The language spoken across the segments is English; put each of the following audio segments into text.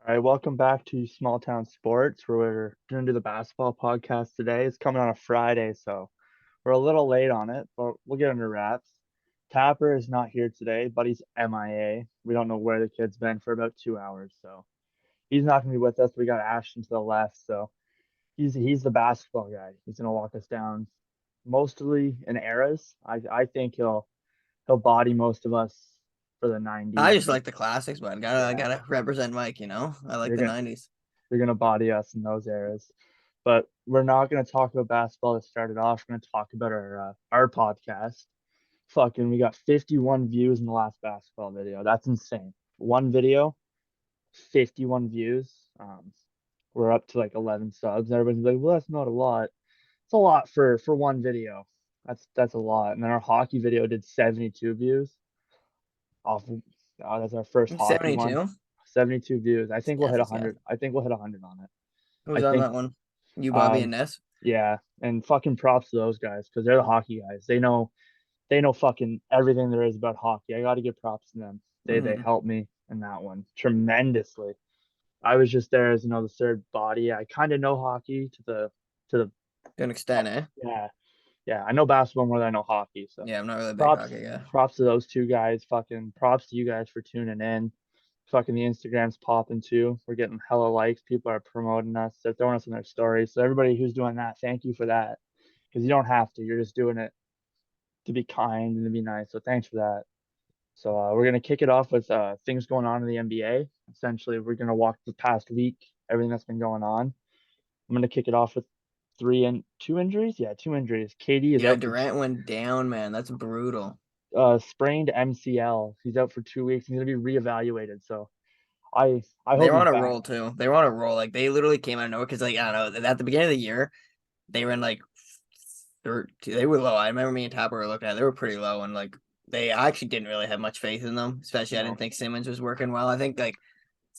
All right, welcome back to Small Town Sports, where we're going to do the basketball podcast today. It's coming on a Friday, so we're a little late on it, but we'll get under wraps. Tapper is not here today, but he's MIA. We don't know where the kid's been for about 2 hours, so he's not going to be with us. We got Ashton to the left, so he's the basketball guy. He's going to walk us down mostly in eras. I think he'll body most of us for the I 90s. just like the classics, but I Yeah, gotta represent Mike. I like you're the gonna '90s. you're gonna body us in those eras. But we're not gonna talk about basketball to start it off. We're gonna talk about our podcast. Fucking, we got 51 views in the last basketball video. That's insane. One video, 51 views. We're up to like 11 subs. Everybody's like, well, that's not a lot. It's a lot for one video. That's a lot. And then our hockey video did 72 views. Off, that's our first hockey one. 72. 72 views. I think we'll hit Yes, yes. 100. I think we'll hit 100 on it. I Who's on think that one? You, Bobby, and Um, Ness. yeah, and fucking props to those guys because they're the hockey guys. They know fucking everything there is about hockey. I got to give props to them. They Mm-hmm. helped me in that one tremendously. I was just there as the third body. I kind of know hockey to the To an extent, eh? yeah, yeah. I know basketball more than I know hockey. So Yeah, I'm not really a big props hockey guy. props to those two guys. Fucking props to you guys for tuning in. Fucking the Instagram's popping too. We're getting hella likes. People are promoting us. They're throwing us in their stories. So everybody who's doing that, thank you for that. Because you don't have to. You're just doing it to be kind and to be nice. So thanks for that. So we're gonna kick it off with things going on in the NBA. Essentially, we're gonna walk the past week, everything that's been going on. I'm gonna kick it off with three and two injuries. Yeah, two injuries. KD is Yeah, out for Durant went down, man. That's brutal. sprained MCL. He's out for 2 weeks. He's gonna be reevaluated. So I They hope were he's on a back. roll too. They were on a roll. Like they literally came out of nowhere because, like, I don't know, at the beginning of the year, they were in like third. They were low. I remember me and Tapper were looking at it. They were pretty low, and like they I actually didn't really have much faith in them. Especially, I No, didn't think Simmons was working well. I think like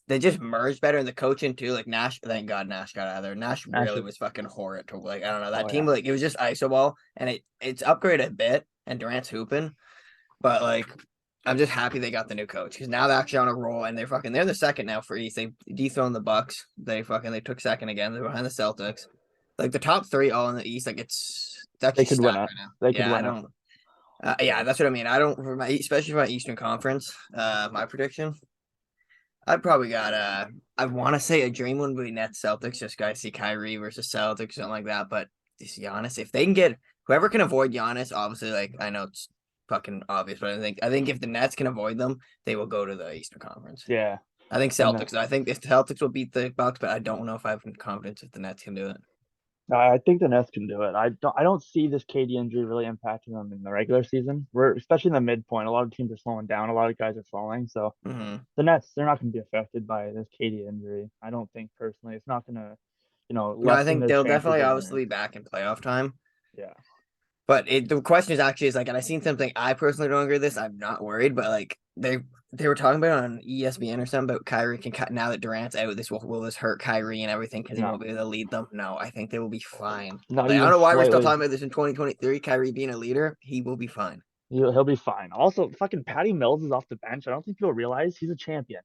they just merged better in the coaching too. Like Nash, thank God Nash got out of there. Nash really actually, was fucking horrid to, like, I don't know, that oh team, yeah, like it was just iso ball, and it's upgraded a bit, and Durant's hooping, but like I'm just happy they got the new coach because now they're actually on a roll, and they're the second now for East. They dethroned the Bucks. They took second again. They're behind the Celtics. Like the top three all in the East. Like it's they actually could win stacked it. right now. They could Yeah, I win it. don't. Yeah, that's what I mean. I don't for my especially for my Eastern Conference. My prediction. I probably got I want to say a dream one would be Nets Celtics. Just guys see Kyrie versus Celtics, something like that. But this Giannis, if they can get whoever can avoid Giannis, obviously, like I know it's fucking obvious, but I think if the Nets can avoid them, they will go to the Eastern Conference. Yeah, I think and Celtics. I think the Celtics will beat the Bucks, but I don't know if I have confidence if the Nets can do it. I think the Nets can do it. I don't see this KD injury really impacting them in the regular season. We're especially in the midpoint. A lot of teams are slowing down. A lot of guys are falling. So Mm-hmm. the Nets, they're not going to be affected by this KD injury. I don't think personally. It's not going to, No, I lessen think their they'll chances definitely of obviously winning. be back in playoff time. Yeah, But the question is actually is like, and I seen something I personally don't agree with this. I'm not worried, but like they were talking about on ESPN or something about Kyrie can cut now that Durant's out. This will this hurt Kyrie and everything because he no, won't be able to lead them. No, I think they will be fine. not Like I don't even know why we're still slightly. talking about this in 2023. Kyrie being a leader, he will be fine. He'll be fine. Also, fucking Patty Mills is off the bench. I don't think people realize he's a champion.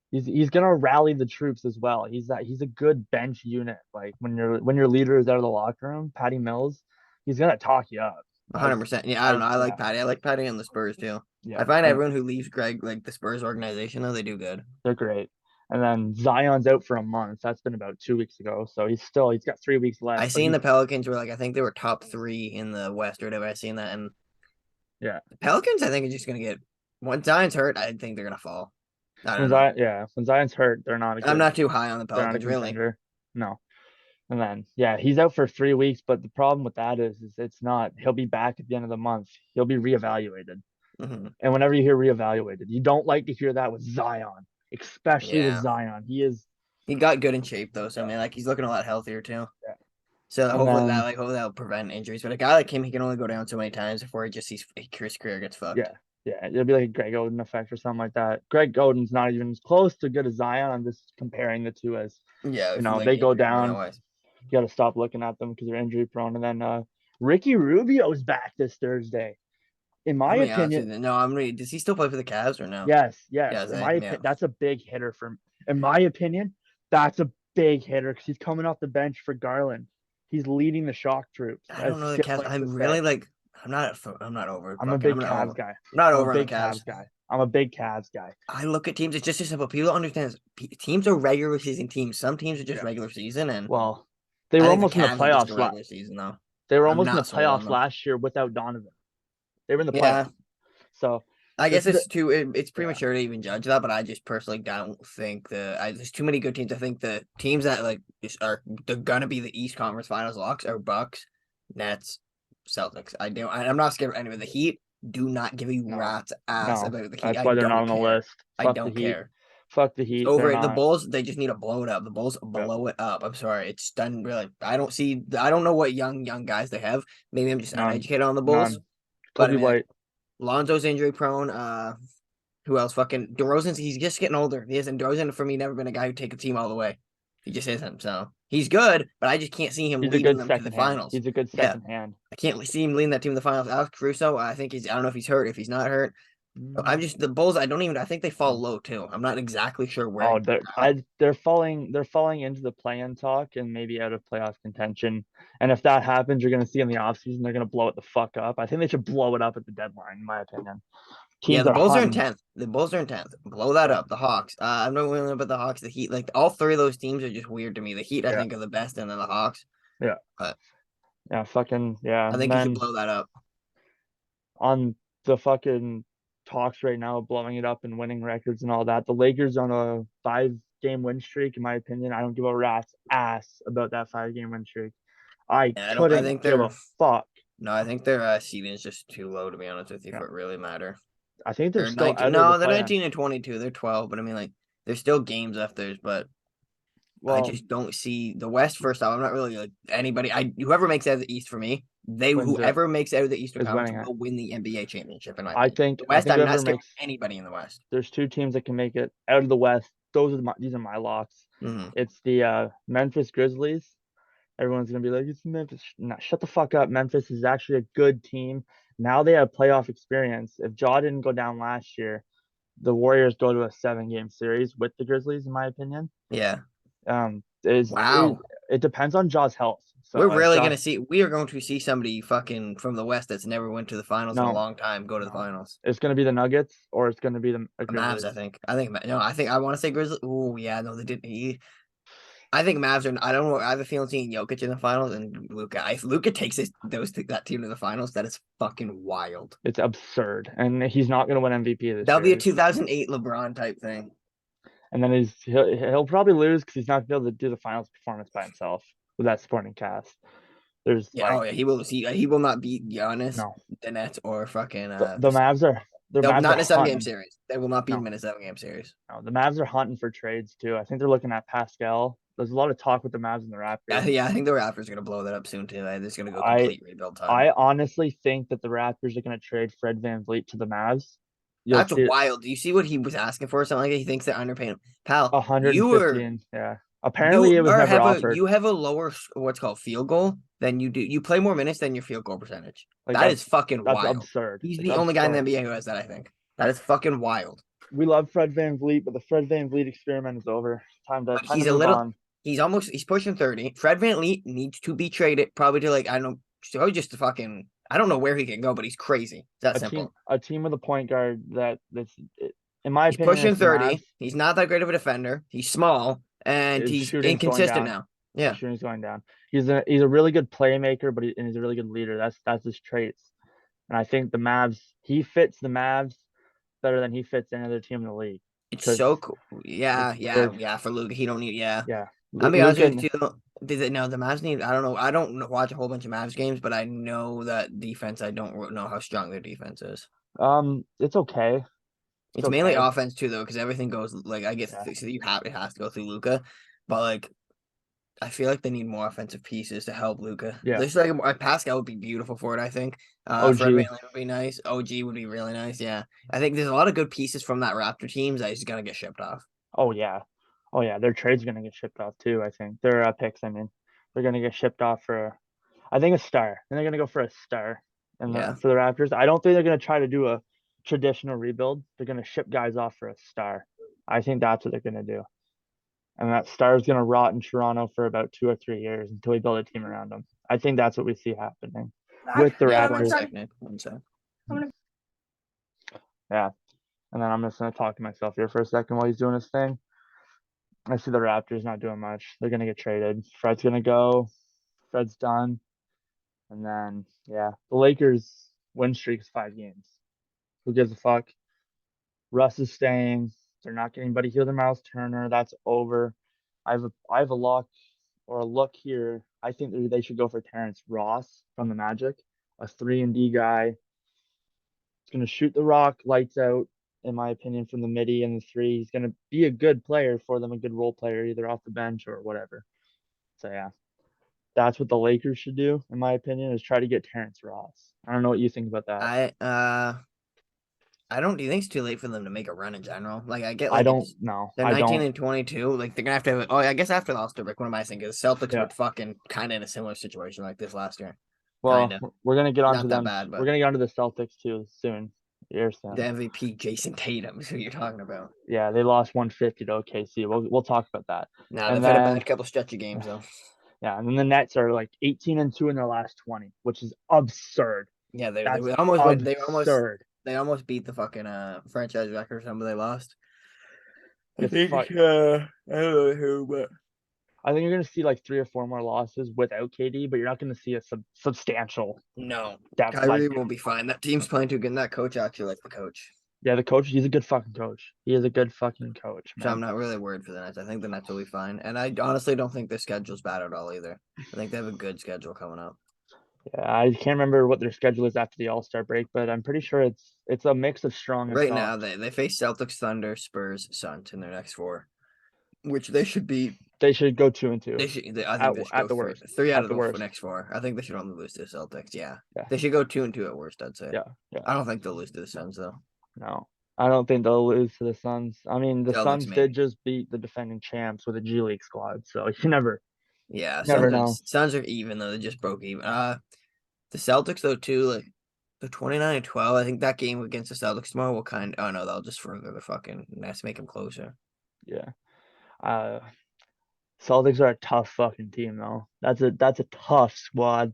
He's gonna rally the troops as well. He's a good bench unit. Like when your leader is out of the locker room, Patty Mills, he's gonna talk you up. Like 100%. Yeah, I don't know. I like yeah, Patty. I like Patty and the Spurs too. I yeah, find and everyone who leaves Greg like the Spurs organization though they do good. they're great. And then Zion's out for a month. That's been about 2 weeks ago. So he's got 3 weeks I left. But seen the Pelicans were like I think they were top three in the West or whatever. I seen that, and yeah, the Pelicans, I think, are just gonna get when Zion's hurt. I think they're gonna fall. I when don't know. Zion yeah when Zion's hurt, I'm not too high on the they're not a Pelicans, really. contender. No. And then yeah, he's out for 3 weeks. But the problem with that is it's not. He'll be back at the end of the month. He'll be reevaluated. Hmm. And whenever you hear reevaluated, you don't like to hear that with Zion, especially with Yeah, Zion. He is, he got good in shape though, so I yeah, mean, like he's looking a lot healthier too. yeah. So And then, hopefully that'll prevent injuries. But a guy like him, he can only go down so many times before he just sees his career gets fucked. yeah, yeah, it'll be like a Greg Oden effect or something like that. Greg Oden's not even as close to good as Zion. I'm just comparing the two as, Yeah, if like they go injury down. wise. You got to stop looking at them because they're injury prone. And then Ricky Rubio's back this Thursday. In my I'm gonna be honest opinion, with you. No, I'm ready. Does he still play for the Cavs or no? yes, Yeah, yes. In my opinion, yeah. that's a big hitter for. In my opinion, that's a big hitter because he's coming off the bench for Garland. He's leading the shock troops, I as don't know the Skip Cavs. likes to I'm say. really like. I'm not over I'm a fucking. big Cavs guy. I'm not I'm a over on the big Cavs. Cavs guy. I'm a big Cavs guy. I look at teams. It's just simple. People don't understand. Teams are regular season teams. Some teams are just Yeah. regular season, and Well, they I were think the almost in the Cavs are just a playoffs. regular season though. They were I'm almost in the not sold on playoffs them. last year without Donovan. They were in the Yeah, playoffs. So I this guess is a, it's yeah. premature to even judge that, but I just personally don't think there's too many good teams. I think the teams that like just are they're gonna be the East Conference Finals locks are Bucks, Nets, Celtics. I'm not scared of any of the Heat. Do not give a No, rat's ass no. about the Heat. That's I why they're not don't on the care. list. I Fuck the don't Heat. care. Fuck the It's Heat. They're over it. The not. Bulls, they just need to blow it up. The Bulls Yep. blow it up. I'm sorry. It's done really. I don't know what young guys they have. Maybe I'm just None. uneducated on the Bulls. None. But I Kobe mean like White. Lonzo's injury prone. Who else? Fucking DeRozan's he's just getting older. He isn't DeRozan for me never been a guy who take a team all the way. He just isn't. So he's good, but I just can't see him He's a leading good them to the second hand. finals. He's a good Yeah. second hand. I can't see him leading that team to the finals. Alex Caruso, I think I don't know if he's hurt. If he's not hurt, I'm Mm. just the Bulls. I think they fall low too. I'm not exactly sure where Oh, at. they're falling into the play-in talk and maybe out of playoff contention. And if that happens, you're gonna see in the offseason they're gonna blow it the fuck up. I think they should blow it up at the deadline, in my opinion. Yeah, Teams the are Bulls are in hunting. 10th. The Bulls are in 10th. Blow that Yeah, up. The Hawks. I'm not really about the Hawks. The Heat, like all three of those teams are just weird to me. The Heat, I yeah, think, are the best, and then the Hawks. yeah, But yeah. Fucking yeah. I And think you should then blow that up. on the fucking talks right now, blowing it up and winning records and all that. The Lakers on a 5 game win streak, in my opinion. I don't give a rat's ass about that 5 game win streak. I Yeah, I don't. I couldn't think give a they're fuck. no. I think their seeding is just too low to be honest with you Yeah. for it really matter. I think they're They're still 19. out of the No, they're play-in. 19 and 22. They're 12, but I mean like there's still games left. But I Well, just don't see the West. First off, I'm not really like anybody. Whoever makes out of the East for me, wins it whoever makes out of the Eastern is Conference winning it. will win the NBA championship. In my I opinion, think the I West, think I'm not whoever scared makes of anybody in the West. there's 2 teams that can make it out of the West. These are my locks. Mm-hmm. It's the Memphis Grizzlies. Everyone's gonna be like, it's Memphis. Nah, shut the fuck up. Memphis is actually a good team. Now they have playoff experience. If Ja didn't go down last year, the Warriors go to a 7 game series with the Grizzlies, in my opinion. Yeah. Is Wow. it depends on Ja's health. We're So if really Ja gonna see. We are going to see somebody fucking from the West that's never went to the finals in a no long time go to the no, finals. it's gonna be the Nuggets or it's gonna be the Mavs, I Grizzlies. think. No. I want to say Grizzlies. Oh yeah, no, they didn't. I think Mavs are. I don't know. I have a feeling seeing Jokic in the finals and Luca. If Luca takes that team to the finals, that is fucking wild. It's absurd, and he's not gonna win MVP this That'll be a year. 2008 LeBron type thing. And then he'll probably lose because he's not gonna be able to do the finals performance by himself with that supporting cast. There's Yeah. Oh yeah. He will see. He will not beat Giannis, no the Nets, or fucking. the Mavs are the They'll Mavs not are in a 7 game hunting. series. They will not beat him No, in a 7 game series. no, the Mavs are hunting for trades too. I think they're looking at Pascal. There's a lot of talk with the Mavs and the Yeah, Raptors. yeah. I think the Raptors are gonna blow that up soon too. They're just gonna go I complete rebuild time. I honestly think that the Raptors are gonna trade Fred VanVleet to the Mavs. You'll That's see it wild. Do you see what he was asking for? Or something like that? He thinks they're underpaying him. Pal, 115. Yeah. Apparently it was never offered. you have a lower what's called field goal than you do. You play more minutes than your field goal percentage. Like That is fucking that's wild. absurd. He's It's the only guy in the absurd. NBA who has that, I think. That is fucking wild. We love Fred VanVleet, but the Fred VanVleet experiment is over. But Time to move on. he's pushing 30. Fred VanVleet needs to be traded probably to like, I don't know, so just to fucking, I don't know where he can go, but he's crazy. It's that simple. A team with a point guard that's in my He's opinion pushing it's the 30. Mavs. He's not that great of a defender. He's small and His he's shooting's going inconsistent down. now. His Yeah. shooting's going down. He's a really good playmaker, but he's a really good leader. That's his traits. And I think the Mavs he fits the Mavs better than he fits any other team in the league It's because so cool. Yeah, it's weird. for Luca, he don't need. Yeah, Yeah, I'll be honest Luke with you and too. Though. Did it? No, the Mavs need. I don't know. I don't watch a whole bunch of Mavs games, but I know that defense. I don't know how strong their defense is. it's okay. It's It's mainly okay. offense too, though, because everything goes like I guess Yeah. so it has to go through Luca, but like I feel like they need more offensive pieces to help Luca. Yeah. There's like Pascal would be beautiful for it. I think. Fred OG. VanVleet would be nice. OG would be really nice. Yeah, I think there's a lot of good pieces from that Raptor teams that is gonna get shipped off. Oh yeah. Oh yeah. Their trade's gonna get shipped off too, I think. Their picks, I mean. They're gonna get shipped off for I think a star. And they're gonna go for a star Yeah. for the Raptors. I don't think they're gonna try to do a traditional rebuild. They're gonna ship guys off for a star. I think that's what they're gonna do. and that star's gonna rot in Toronto for about 2 or 3 years until we build a team around him. I think that's what we see happening with the Yeah, one Raptors. second. 1 second. Yeah, and then I'm just gonna talk to myself here for a second while he's doing his thing. I see the Raptors not doing much. They're gonna get traded. Fred's gonna go. Fred's done. And then yeah, the Lakers win streak is 5 games. Who gives a fuck? Russ is staying. They're not getting Buddy Hield and Miles Turner. That's over. I have a lock or a look here. I think they should go for Terrence Ross from the Magic, a 3-and-D guy. He's gonna shoot the rock lights out, in my opinion, from the midi and the three. He's gonna be a good player for them, a good role player, either off the bench or whatever. So yeah, that's what the Lakers should do, in my opinion, is try to get Terrence Ross. I don't know what you think about that. I don't. Do you think it's too late for them to make a run in general? Like, I get I like don't it's know. they're I 19 don't. and 22. Like they're gonna have to. Oh, I guess after the All-Star break, what am I thinking? The Celtics Yeah. were fucking kind of in a similar situation like this last year. Kind Well, of we're gonna get onto not that them. bad, We're but gonna get onto the Celtics too soon. Here the soon. MVP Jason Tatum is who you're talking about. Yeah, they lost 150 to OKC. We'll talk about that. Now And they've had a then bad couple stretch of games though. yeah, and then the Nets are like 18-2 in their last 20, which is absurd. Yeah, they That's almost went. absurd. They almost beat the fucking franchise record. Some they lost. I It's think fuck. I don't know who, but I think you're gonna see like 3 or 4 more losses without KD, but you're not gonna see a substantial no, depth. Kyrie will be fine. That team's playing too good. And that coach actually likes the coach. Yeah, the coach, he's a good fucking coach. He is a good fucking coach, So I'm man. not really worried for the Nets. I think the Nets will be fine. And I honestly don't think their schedule's bad at all either. I think they have a good schedule coming up. Yeah, I can't remember what their schedule is after the All-Star break, but I'm pretty sure it's a mix of strong and Right now, soft. they face Celtics, Thunder, Spurs, Suns in their next four, which they should be. They should go 2-2 I at think they should at go the for worst. 3 out At of the the worst. next four. I think they should only lose to the Celtics. Yeah, Yeah, they should go 2-2 at worst. I'd say. yeah, yeah. I don't think they'll lose to the Suns though. No, I don't think they'll lose to the Suns. I mean, the Celtics Suns did maybe. just beat the defending champs with a G League squad, so you Yeah, never know. Suns are even though they just broke even. The Celtics though too, like the 29-12. I think that game against the Celtics tomorrow will kind. Oh no, they'll just further the fucking Nets, make them closer. Yeah. Uh, Celtics are a tough fucking team though. That's a tough squad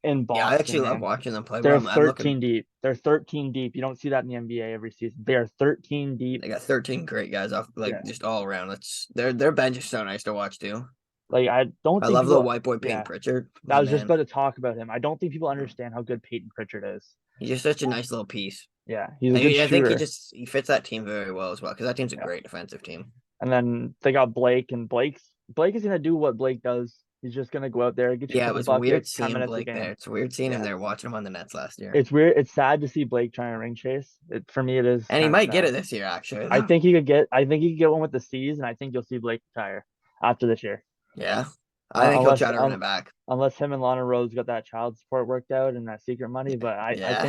in Yeah, I actually Boston, love man. watching them play. But They're I'm looking. 13 deep. They're 13 deep. You don't see that in the NBA every season. They are 13 deep. They got 13 great guys off, like Yeah. just all around. That's their bench is so nice to watch too. Like I don't I think love the people. white boy Peyton Yeah, Pritchard. I My was just man, about to talk about him. I don't think people understand how good Peyton Pritchard is. he's just such a nice little piece. Yeah, he's a good I think shooter. he fits that team very well as well because that team's a Yeah. great defensive team. And then they got Blake, and Blake is gonna do what Blake does. He's just gonna go out there, get you a Yeah, it couple was weird buckets, 10 seeing minutes a Blake there. game. It's weird seeing him Yeah. there watching him on the Nets last year. It's weird. It's sad to see Blake trying to ring chase. For me, it is And he kind of might get sad. it this year, actually. I think he could get one with the C's, and I think you'll see Blake retire after this year. Yeah. I think he'll Unless try to run it back. unless him and Lana Rhodes got that child support worked out and that secret money. But Yeah.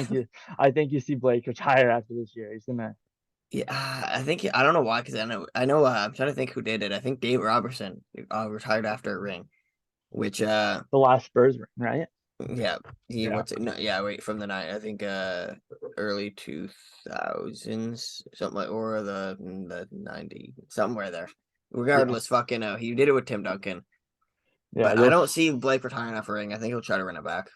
I think you see Blake retire after this year. He's gonna Yeah, I think I don't know why because I know I'm trying to think who did it. I think Dave Robertson retired after a ring, which the last Spurs ring, right? yeah he Yeah. what's it no yeah wait from the night I think early 2000s something like or the 90 somewhere there. Regardless, fucking he did it with Tim Duncan, Yeah, but I don't see Blake retiring after a ring. I think he'll try to run it back.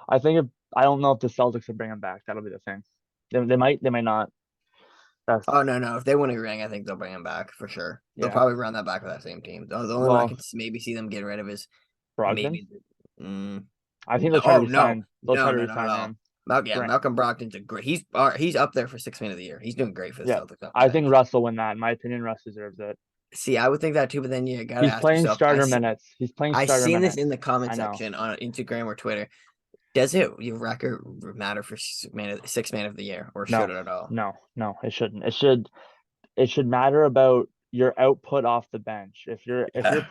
I don't know if the Celtics will bring him back. That'll be the thing. They might not. That's Oh no! If they win a ring, I think they'll bring him back for sure. They'll yeah. probably run that back with that same team. The only one I Well, can maybe see them getting rid of is Brogdon. maybe. Mm, I think no, they'll try to no, resign. They'll try to not at resign all. him. Brent. Malcolm Brogdon's a great. He's up there for 6 man of the year. He's doing great for the Yeah, Celtics off the I think bench. Russ will win that. In my opinion, Russ deserves it. See, I would think that too, but then you gotta He's ask playing yourself. starter minutes. He's playing I starter seen this in minutes. the comment I know. section on Instagram or Twitter. Does it your record matter for 6 man of the year, or should No, it at all? no, it shouldn't. It should matter about your output off the bench. Yeah.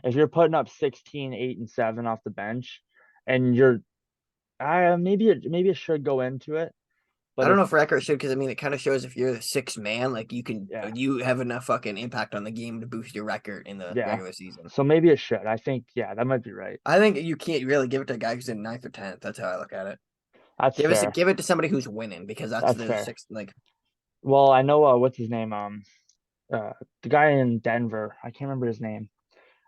If you're putting up 16, 8, and 7 off the bench, and you're maybe it should go into it, I but don't if know if record should because I mean it kind of shows if you're the sixth man, like yeah, you have enough fucking impact on the game to boost your record in the yeah, regular season. so maybe it should. I think yeah, that might be right. I think you can't really give it to a guy who's in ninth or 10th. That's how I look at it. That's fair. Give it to somebody who's winning because that's That's the fair. sixth. Like Well, I know what's his name the guy in Denver. I can't remember his name.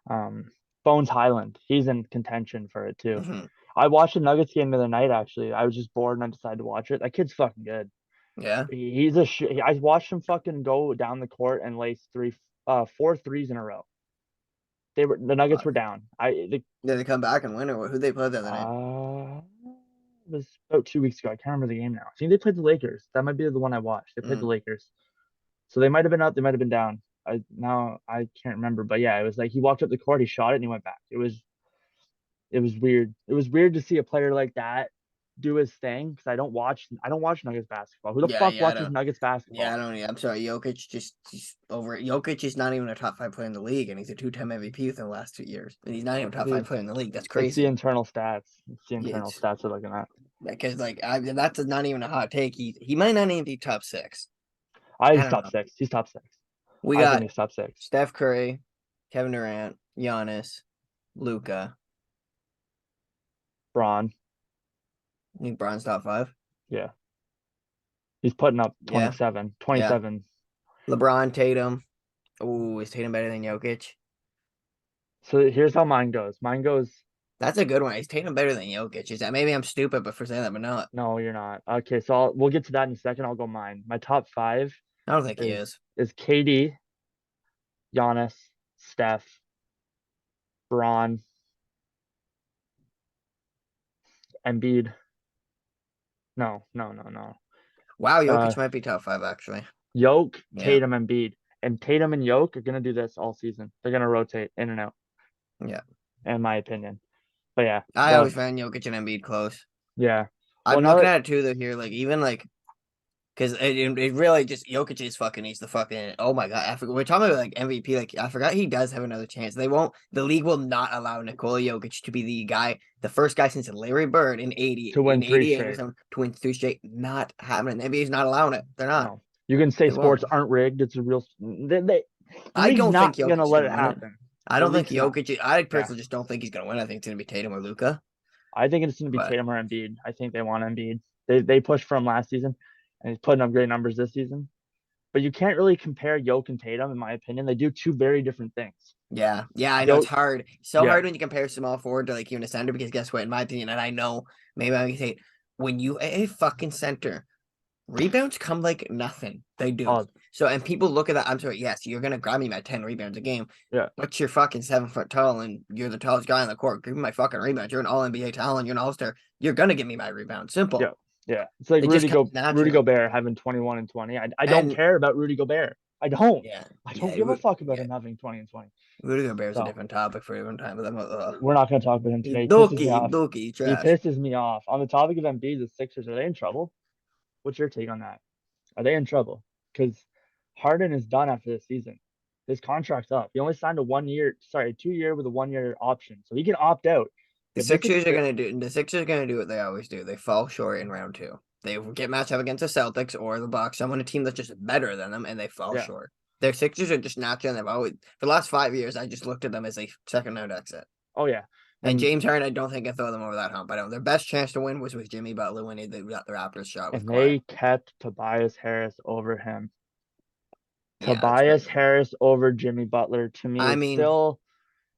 Um, Bones Highland. He's in contention for it too. Mhm. I watched the Nuggets game the other night. Actually, I was just bored and I decided to watch it. That kid's fucking good. Yeah. He's a I watched him fucking go down the court and lace four threes in a row. The Nuggets Uh, were down. Did they come back and win, or who they played the other night? It was about 2 weeks ago. I can't remember the game now. I think they played the Lakers. That might be the one I watched. They played the Mm. Lakers. So they might have been up, they might have been down. I can't remember, but yeah, it was like he walked up the court, he shot it, and he went back. It was weird. It was weird to see a player like that do his thing because I don't watch Nuggets basketball. Who the Yeah, fuck yeah, I watches don't. Nuggets Yeah, I basketball? don't. Yeah, I'm sorry. Jokic he's over it. Jokic is not even a top five player in the league, and he's a two-time MVP within the last 2 years, and he's not even a top five Dude, player in the league. That's it's the crazy. internal stats. It's the Yeah, internal it's stats we're looking at. because that's not even a hot take. He might not even be top six. I He's don't top know. six. He's top six. We I think got he's top six. Steph Curry, Kevin Durant, Giannis, Luca. Braun, I think Bron's top five. yeah. He's putting up Yeah, 27. yeah. 27. LeBron, Tatum. Oh, is Tatum better than Jokic? So here's how mine goes. Mine goes, That's a good one. Is Tatum better than Jokic? Is that maybe I'm stupid, but for saying that, but no, no, you're not. Okay, so we'll get to that in a second. I'll go mine. My top five I don't think he is is. is KD, Giannis, Steph, Braun, Embiid. No, no, no, no. Wow, Uh, Jokic might be top five actually. Yoke, Yeah, Tatum, Embiid, and Tatum and Yoke are gonna do this all season. They're gonna rotate in and out, yeah. in my opinion. But yeah, I go. always find Jokic and Embiid close. Yeah. Well, I'm now looking that at it too, though, here, like even like because it really just Jokic is fucking. He's the fucking. Oh my god, I forgot. We're talking about like MVP. Like I forgot he does have another chance. They won't. The league will not allow Nikola Jokic to be the guy, the first guy since Larry Bird in to win three 88 or straight. something to win three straight. Not happening. The NBA's not allowing it. They're not. No, you can say They won't. sports aren't rigged. It's a real. The I league's don't think not Jokic gonna is let gonna it win it. happen. I The don't think league's not. Jokic. I Yeah, personally just don't think he's gonna win. I think it's gonna be Tatum or Luca. I think it's gonna be But Tatum or Embiid. I think they want Embiid. They pushed for him last season, and he's putting up great numbers this season. But you can't really compare Yoke and Tatum, in my opinion. They do two very different things. yeah, yeah, I know it's Yoke, hard. So yeah, hard when you compare small forward to like even a center because guess what? In my opinion, and I know maybe I can say it, when you a fucking center, rebounds come like nothing. They do. oh So and people look at that. I'm sorry, yes, you're gonna grab me my 10 rebounds a game, yeah, but you're fucking 7 foot tall and you're the tallest guy on the court. Give me my fucking rebounds. You're an all NBA talent, you're an all-star. You're gonna give me my rebound. yeah, Simple. yeah. It's like It just comes Rudy naturally. Gobert having 21 and 20. I don't And care about Rudy Gobert. I don't. yeah, I don't yeah, give a fuck about yeah. him having 20 and 20. Rudy Gobert is a So different topic for a different time, but we're not gonna talk about him he's today. He pisses me off. dookie, He trash. pisses me off. On the topic of Embiid, the Sixers, are they in trouble? What's your take on that? Are they in trouble? Because Harden is done after this season. His contract's up. He only signed a 1 year, sorry, 2 year with a 1 year option, so he can opt out. If this The Sixers are gonna do what they always do. They fall short in round two. They get matched up against the Celtics or the Bucks, someone a team that's just better than them, and they fall yeah, short. Their Sixers are just naturally. They've always for the last 5 years. I just looked at them as a second round exit. oh yeah, And and James Harden, I don't think can throw them over that hump. I don't. Their best chance to win was with Jimmy Butler when they got the Raptors shot with and Kawhi. they kept Tobias Harris over him. Yeah, that's Tobias crazy. Harris over Jimmy Butler to me I is mean, still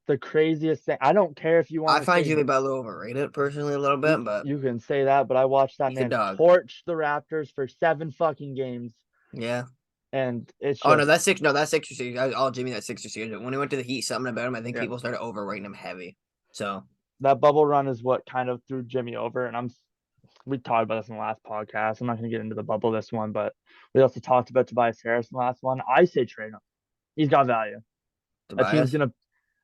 the craziest thing. I don't care if you I want to find say Jimmy Butler overrated personally a little you bit, but you can say that, but I watched that he's a man dog. torch the Raptors for 7 fucking games, Yeah. and it's Oh no, just that Sixer series. I'll Jimmy that Sixer series. But when he went to the Heat, something about him, I think yeah. people started overrating him heavy. So That bubble run is what kind of threw Jimmy over, and we talked about this in the last podcast. I'm not going to get into the bubble this one, but we also talked about Tobias Harris in the last one. I say trade him. He's got value. A team's Tobias, gonna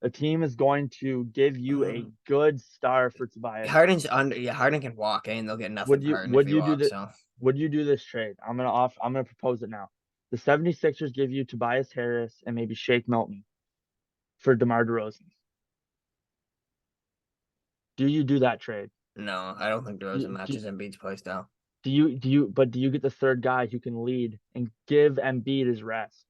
a team is going to give you a good star for Tobias. Harden's under. Yeah, Harden can walk, and they'll get nothing Would for you Harden if would he you do walks. the So would you do this trade? I'm gonna propose it now. The 76ers give you Tobias Harris and maybe Shake Milton for DeMar DeRozan. Do you do that trade? no, I don't think Do, DeRozan do, matches Embiid's play style. do you get the third guy who can lead and give Embiid his rest?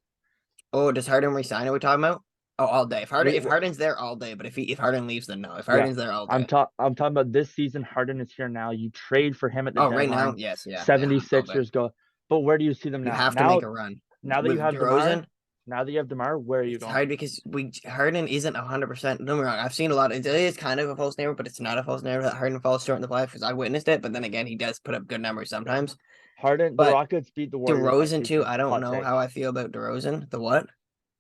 Oh, does Harden resign? Are we talking about? Oh, all day. We, If Harden's there all day, but if Harden leaves, then no. If yeah. Harden's there all day. I'm talking about this season. Harden is here now. You trade for him at the Oh, right now, deadline. yes, yeah, yeah, all day. 76ers go. But where do you see them You now? have to make a run Now that you with have DeMar, DeRozan. Now that you have DeMar, where are you It's going? hard because Harden isn't 100%. Don't get me wrong. I've seen a lot. It is kind of a false narrative, but it's not a false narrative that Harden falls short in the playoffs because I witnessed it. But then again, he does put up good numbers sometimes. The But Rockets beat the Warriors by DeRozan two too. points. I don't Hot know take. how I feel about DeRozan. The what?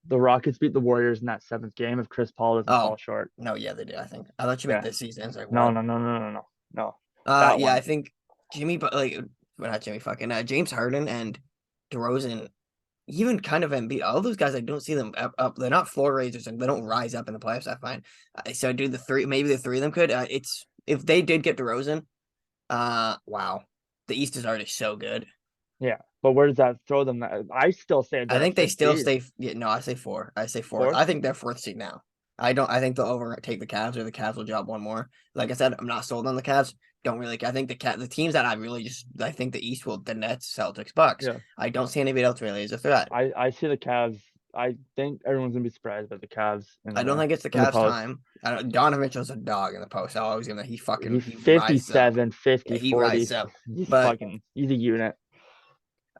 The Rockets beat the Warriors in that seventh game if Chris Paul doesn't fall Oh short. no, yeah, they did. I think I thought you meant Yeah. this season. It's like No, what? no, no, no, no, no. No. That Yeah, one. I think Jimmy, but like, well, not Jimmy, fucking James Harden and DeRozan, even kind of Embiid. All those guys, I don't see them up. They're not floor raisers and they don't rise up in the playoffs. I find. So, do the three, maybe the three of them could. It's if they did get DeRozan. Wow, the East is already so good. Yeah. But where does that throw them? I still say I they're a think they fifth still seed. stay. Yeah, no, I say four. I say fourth. Fourth? I think they're fourth seed now. I don't. I think they'll overtake the Cavs, or the Cavs will drop one more. Like I said, I'm not sold on the Cavs. Don't really. I think the teams that I really just. I think the East will the Nets, Celtics, Bucks. Yeah. I don't see anybody else really as a threat. I see the Cavs. I think everyone's gonna be surprised by the Cavs I don't think it's the in the Cavs' post. time. Donovan Mitchell's a dog in the post. I'll always give him that. He's He rises up. 57, Yeah, 50, he 40. rises up. He's But fucking he's a unit.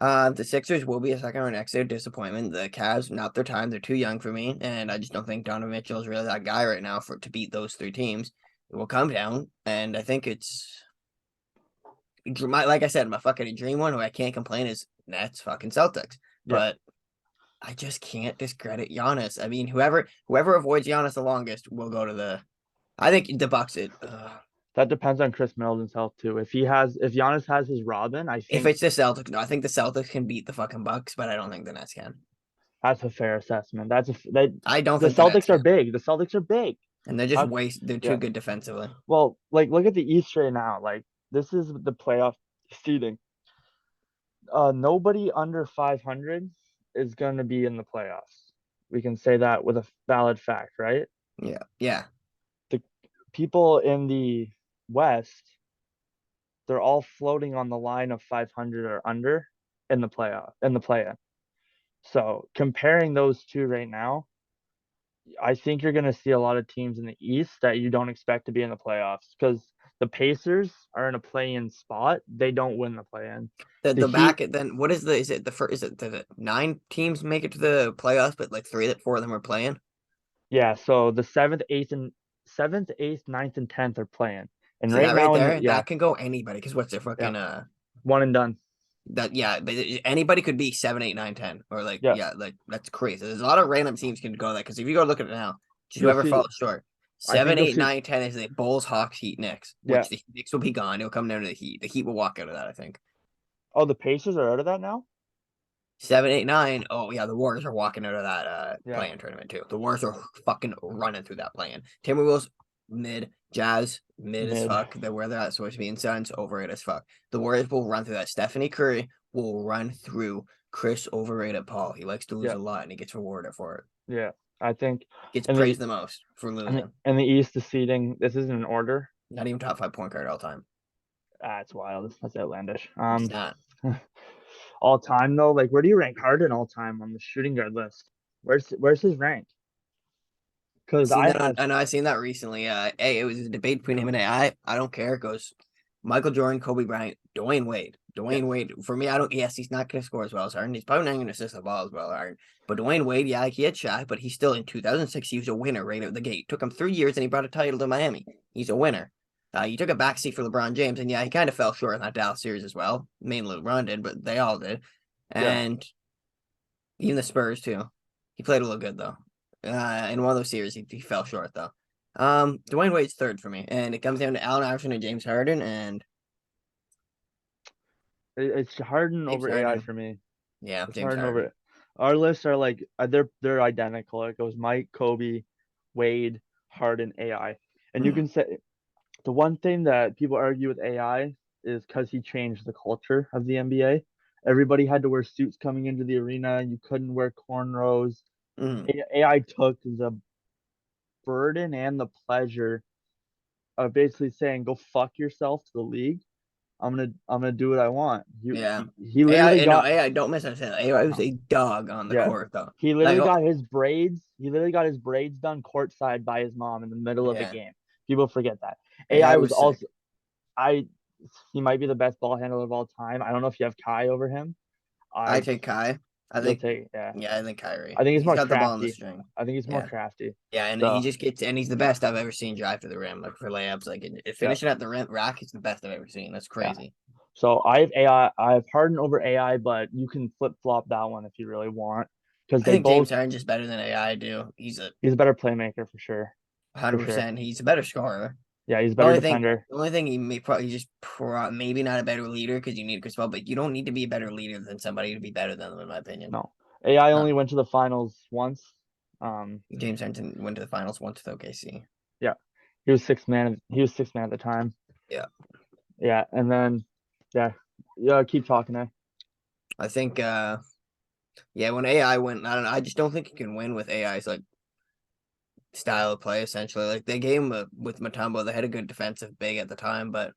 The Sixers will be a second round exit disappointment. The Cavs, not their time. They're too young for me, and I just don't think Donovan Mitchell is really that guy right now for to beat those three teams. It will come down, and I think it's like I said, my fucking dream one who I can't complain is Nets fucking Celtics, Yeah. but I just can't discredit Giannis. I mean, whoever avoids Giannis the longest will go to the. I think the Bucks. That depends on Chris Middleton's health too. If Giannis has his Robin, I If think it's the Celtics, no, I think the Celtics can beat the fucking Bucks, but I don't think the Nets can. that's a fair assessment. They I don't the think the Nets Celtics are can, big. The Celtics are big. and they're just How, waste. They're too yeah. good defensively. Well, like look at the East right now. Like this is the playoff seeding. Nobody under 500 is going to be in the playoffs. We can say that with a valid fact, right? Yeah, yeah. The people in the West, they're all floating on the line of 500 or under in the play-in. So comparing those two right now, I think you're going to see a lot of teams in the East that you don't expect to be in the playoffs because the Pacers are in a play-in spot. They don't win the play-in. The The Heat, back then. What is the? Is it the first? Is it the 9 teams make it to the playoffs, but like four of them are playing? yeah. So the seventh, eighth, ninth, and tenth are playing. And See right that right now in the there? yeah, That can go anybody. Because what's their yeah, fucking one and done. that yeah, anybody could be 7, 8, 9, 10, or like Yeah, yeah, like that's crazy. There's a lot of random teams can go that because if you go look at it now, just you'll whoever see. falls short. I think 7, you'll 8, see. 9, 10 is the Bulls, Hawks, Heat, Knicks, Yeah. which the Knicks will be gone. It'll come down to the Heat. The Heat will walk out of that, I think. Oh, the Pacers are out of that now. 7, 8, 9. Oh yeah, the Warriors are walking out of that Yeah, playing tournament too. The Warriors are fucking running through that playing. Timberwolves mid, Jazz mid as mid. fuck. They're where they're at. Supposed to be in Suns overrated as fuck. The Warriors will run through that. Stephanie Curry will run through Chris overrated Paul. He likes to lose Yeah, a lot and he gets rewarded for it. yeah. I think Gets in the praised the most for losing. in the East, the seeding. This isn't an order. Not even top 5 point guard all time. It's wild. That's outlandish. He's not. All time though, like where do you rank Harden all time on the shooting guard list? Where's his rank? Because Seen I that on, have I know I seen that recently. Hey, it was a debate between him and AI. I don't care. It goes Michael Jordan, Kobe Bryant, Dwayne Wade. yes, Dwayne Wade. For me, I don't. Yes, he's not going to score as well as Harden. He's probably not going to assist the ball as well as Harden. But Dwayne Wade, yeah, he had shot, but he's still in 2006. He was a winner right out of the gate. Took him 3 years, and he brought a title to Miami. He's a winner. He took a backseat for LeBron James, and yeah, he kind of fell short in that Dallas series as well. Mainly LeBron did, but they all did. yeah. And even the Spurs too. He played a little good though. In one of those series, he fell short though. Dwayne Wade's third for me, and it comes down to Allen Iverson and James Harden. And It's Harden James over AI Harden, for me. yeah, It's James Harden Harden. over. Our lists are like they're identical. It goes Mike, Kobe, Wade, Harden, AI, and you Mm, can say the one thing that people argue with AI is because he changed the culture of the NBA. Everybody had to wear suits coming into the arena. You couldn't wear cornrows. mm, AI took the burden and the pleasure of basically saying, "Go fuck yourself to the league. I'm gonna do what I want." yeah. He literally AI, no, got AI. Don't misunderstand. AI was uh, a dog on the yeah. court though. He Like, literally got his braids. He literally got his braids done courtside by his mom in the middle of the yeah, game. People forget that. AI AI was was sick. also I he might be the best ball handler of all time. I don't know if you have Kai over him. I I take Kai. I You'll think, take, yeah. yeah, I think Kyrie. I think he's He's more got the ball in the crafty. string. I think he's more Yeah. crafty. Yeah, and he So, just gets, and he's the best I've ever seen drive to the rim, like for layups. Like yeah, finishing at the rim rack is the best I've ever seen. That's yeah. crazy. So I have AI. I have Harden over AI, but you can flip flop that one if you really want, because I they think both. James Harden's just better than AI do. He's a He's a better playmaker for sure. For sure. 100%. He's a better scorer. Yeah, he's a The better only thing, defender. the only thing he may probably just maybe not a better leader because you need Chris Paul, but you don't need to be a better leader than somebody to be better than them, in my opinion. No, AI Not only went to the finals once. James Harden went to the finals once with OKC. Yeah, he was sixth man. He was sixth man at the time. Yeah, Yeah, and then yeah, yeah. Keep talking. I think yeah, when AI went, I don't know. I just don't think you can win with AI's like style of play. Essentially, like they gave him with Mutombo, they had a good defensive big at the time, but